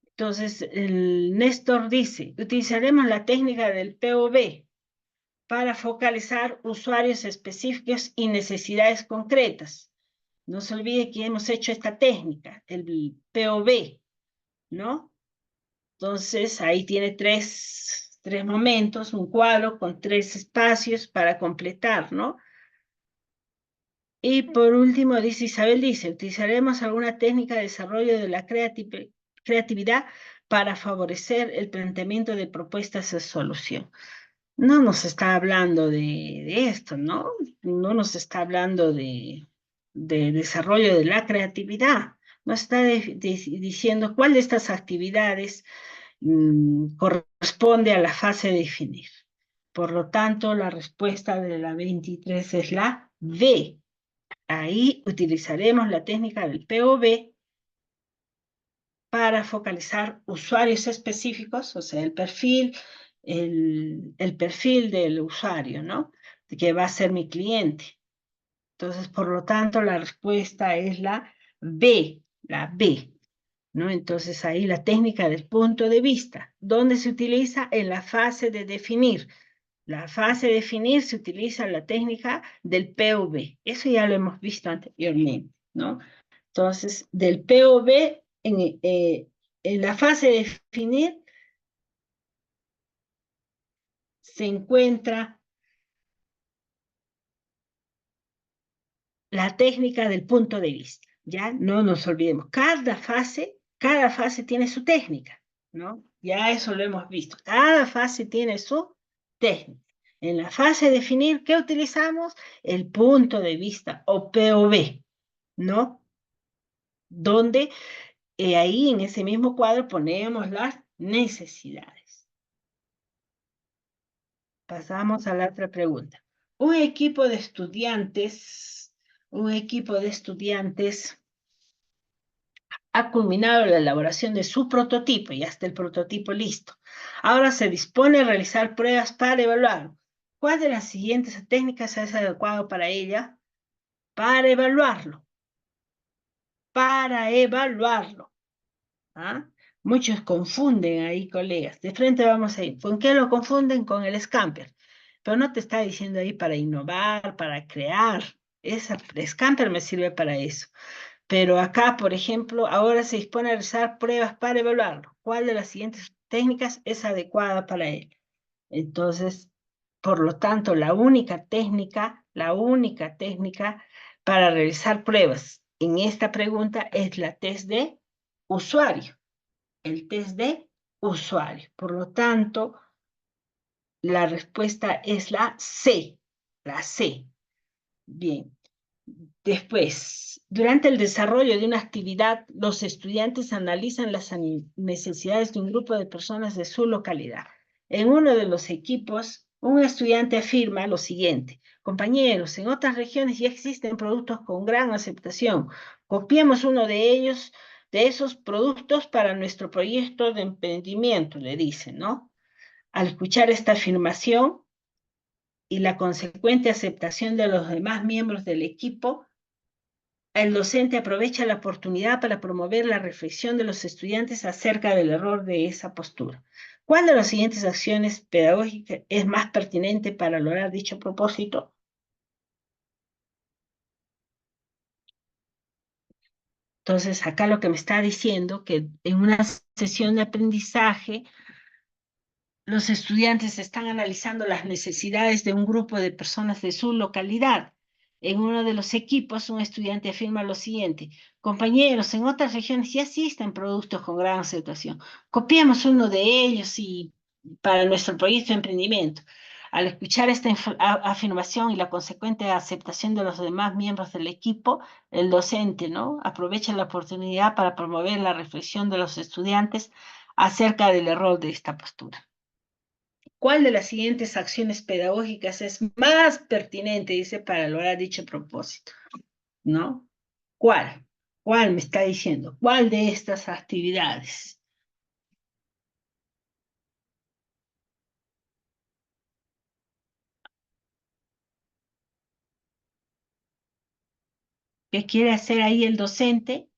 Entonces, el Néstor dice, utilizaremos la técnica del POV para focalizar usuarios específicos y necesidades concretas. No se olvide que hemos hecho esta técnica, el POV, ¿no? Entonces, ahí tiene tres momentos, un cuadro con 3 espacios para completar, ¿no? Y por último, dice Isabel, dice, utilizaremos alguna técnica de desarrollo de la creatividad para favorecer el planteamiento de propuestas de solución. No nos está hablando de esto, ¿no? No nos está hablando de desarrollo de la creatividad. Nos está diciendo cuál de estas actividades corresponde a la fase de definir. Por lo tanto, la respuesta de la 23 es la B. Ahí utilizaremos la técnica del POV para focalizar usuarios específicos, o sea, el perfil del usuario, ¿no? Que va a ser mi cliente. Entonces, por lo tanto, la respuesta es la B, ¿no? Entonces, ahí la técnica del punto de vista, ¿dónde se utiliza? En la fase de definir. La fase de definir se utiliza la técnica del POV. Eso ya lo hemos visto anteriormente, ¿no? Entonces, del POV, en la fase de definir, se encuentra la técnica del punto de vista, ¿ya? No nos olvidemos, cada fase tiene su técnica, ¿no? Ya eso lo hemos visto, cada fase tiene su técnica. En la fase de definir, ¿qué utilizamos? El punto de vista o POV, ¿no? Donde ahí en ese mismo cuadro ponemos las necesidades. Pasamos a la otra pregunta. Un equipo de estudiantes ha culminado la elaboración de su prototipo, ya está el prototipo listo. Ahora se dispone a realizar pruebas para evaluar. ¿Cuál de las siguientes técnicas es adecuado para ella? Para evaluarlo. Para evaluarlo. ¿Ah? Muchos confunden ahí, colegas. De frente vamos a ir. ¿Con qué lo confunden? Con el Scamper. Pero no te está diciendo ahí para innovar, para crear. Scamper me sirve para eso. Pero acá, por ejemplo, ahora se dispone a realizar pruebas para evaluarlo. ¿Cuál de las siguientes técnicas es adecuada para él? Entonces, por lo tanto, la única técnica para realizar pruebas en esta pregunta es la test de usuario, el test de usuario. Por lo tanto, la respuesta es la C, la C. Bien. Después, durante el desarrollo de una actividad, los estudiantes analizan las necesidades de un grupo de personas de su localidad. En uno de los equipos, un estudiante afirma lo siguiente: compañeros, en otras regiones ya existen productos con gran aceptación. Copiemos uno de ellos, de esos productos para nuestro proyecto de emprendimiento, le dicen, ¿no? Al escuchar esta afirmación y la consecuente aceptación de los demás miembros del equipo, el docente aprovecha la oportunidad para promover la reflexión de los estudiantes acerca del error de esa postura. ¿Cuál de las siguientes acciones pedagógicas es más pertinente para lograr dicho propósito? Entonces, acá lo que me está diciendo que en una sesión de aprendizaje, los estudiantes están analizando las necesidades de un grupo de personas de su localidad. En uno de los equipos, un estudiante afirma lo siguiente: compañeros, en otras regiones ya existen productos con gran aceptación. Copiemos uno de ellos y para nuestro proyecto de emprendimiento. Al escuchar esta afirmación y la consecuente aceptación de los demás miembros del equipo, el docente, ¿no?, aprovecha la oportunidad para promover la reflexión de los estudiantes acerca del error de esta postura. ¿Cuál de las siguientes acciones pedagógicas es más pertinente, dice, para lograr dicho propósito? ¿No? ¿Cuál? ¿Cuál me está diciendo? ¿Cuál de estas actividades? ¿Qué quiere hacer ahí el docente?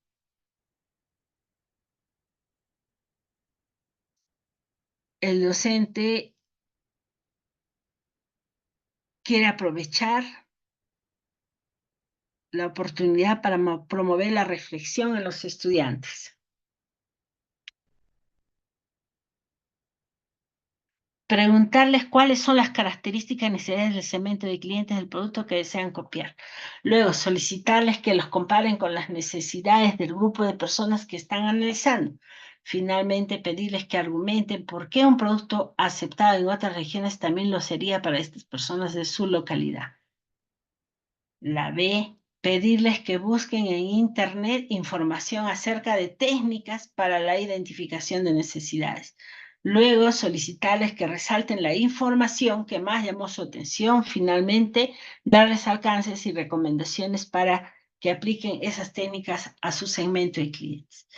El docente quiere aprovechar la oportunidad para promover la reflexión en los estudiantes. Preguntarles cuáles son las características y necesidades del segmento de clientes del producto que desean copiar. Luego, solicitarles que los comparen con las necesidades del grupo de personas que están analizando. Finalmente, pedirles que argumenten por qué un producto aceptado en otras regiones también lo sería para estas personas de su localidad. La B, pedirles que busquen en Internet información acerca de técnicas para la identificación de necesidades. Luego, solicitarles que resalten la información que más llamó su atención. Finalmente, darles alcances y recomendaciones para que apliquen esas técnicas a su segmento de clientes.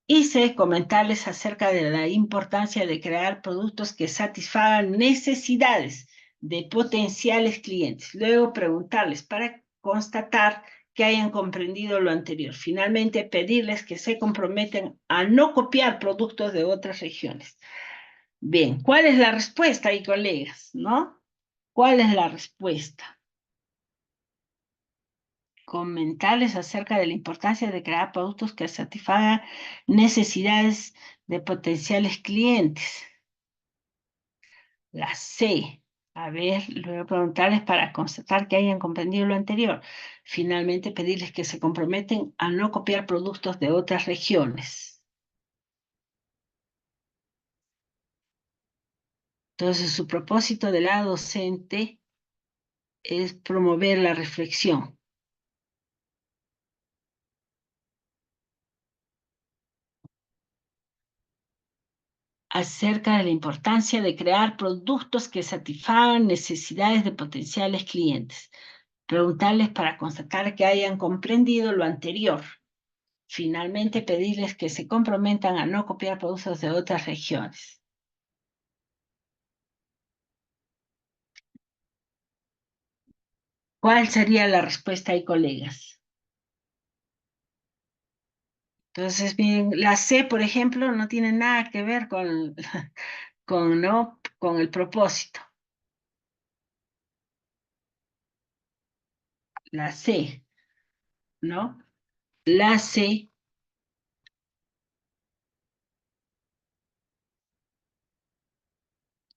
Hice comentarles acerca de la importancia de crear productos que satisfagan necesidades de potenciales clientes. Luego preguntarles para constatar que hayan comprendido lo anterior. Finalmente, pedirles que se comprometen a no copiar productos de otras regiones. Bien, ¿cuál es la respuesta ahí, colegas? ¿No? ¿Cuál es la respuesta? Comentarles acerca de la importancia de crear productos que satisfagan necesidades de potenciales clientes. La C. A ver, luego preguntarles para constatar que hayan comprendido lo anterior. Finalmente, pedirles que se comprometen a no copiar productos de otras regiones. Entonces, su propósito de la docente es promover la reflexión acerca de la importancia de crear productos que satisfagan necesidades de potenciales clientes. Preguntarles para constatar que hayan comprendido lo anterior. Finalmente, pedirles que se comprometan a no copiar productos de otras regiones. ¿Cuál sería la respuesta ahí, colegas? Entonces, bien, la C, por ejemplo, no tiene nada que ver ¿no?, con el propósito. La C, ¿no? La C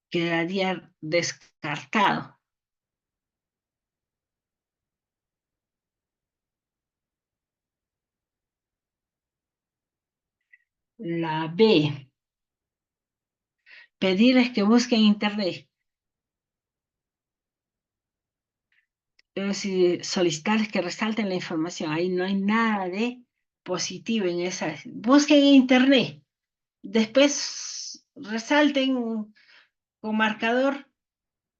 quedaría descartado. La B, pedirles que busquen internet. Si solicitarles que resalten la información. Ahí no hay nada de positivo en esa. Busquen en internet. Después resalten con marcador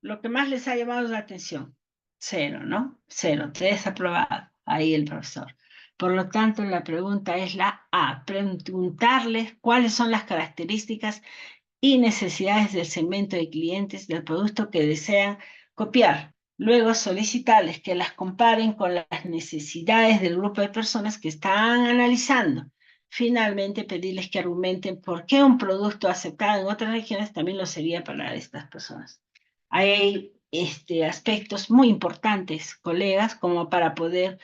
lo que más les ha llamado la atención. Cero, ¿no? Cero, desaprobado. Ahí el profesor. Por lo tanto, la pregunta es la A. Preguntarles cuáles son las características y necesidades del segmento de clientes del producto que desean copiar. Luego solicitarles que las comparen con las necesidades del grupo de personas que están analizando. Finalmente, pedirles que argumenten por qué un producto aceptado en otras regiones también lo sería para estas personas. Hay aspectos muy importantes, colegas, como para poder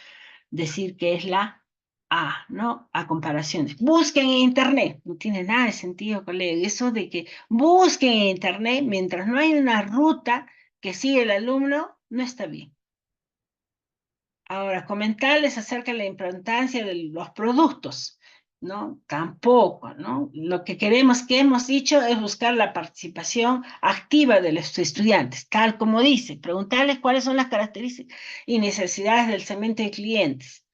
decir que es la A, ¿no? A comparaciones. Busquen en Internet. No tiene nada de sentido, colega. Eso de que busquen en Internet mientras no hay una ruta que sigue el alumno, no está bien. Ahora, comentarles acerca de la importancia de los productos, ¿no? Tampoco, ¿no? Lo que queremos, que hemos dicho, es buscar la participación activa de los estudiantes, tal como dice, preguntarles cuáles son las características y necesidades del segmento de clientes.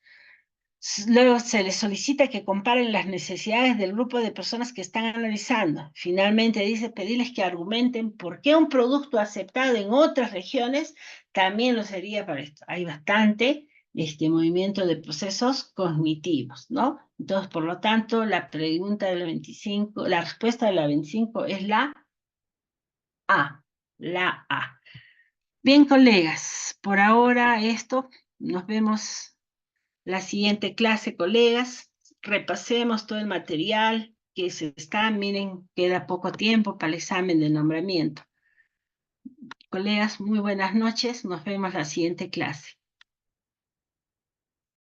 Luego se les solicita que comparen las necesidades del grupo de personas que están analizando. Finalmente dice pedirles que argumenten por qué un producto aceptado en otras regiones también lo sería para esto. Hay bastante movimiento de procesos cognitivos, ¿no? Entonces, por lo tanto, la pregunta de la 25, la respuesta de la 25 es la A, la A. Bien, colegas, por ahora esto, nos vemos la siguiente clase, colegas. Repasemos todo el material que se está, miren, queda poco tiempo para el examen de nombramiento. Colegas, muy buenas noches, nos vemos la siguiente clase.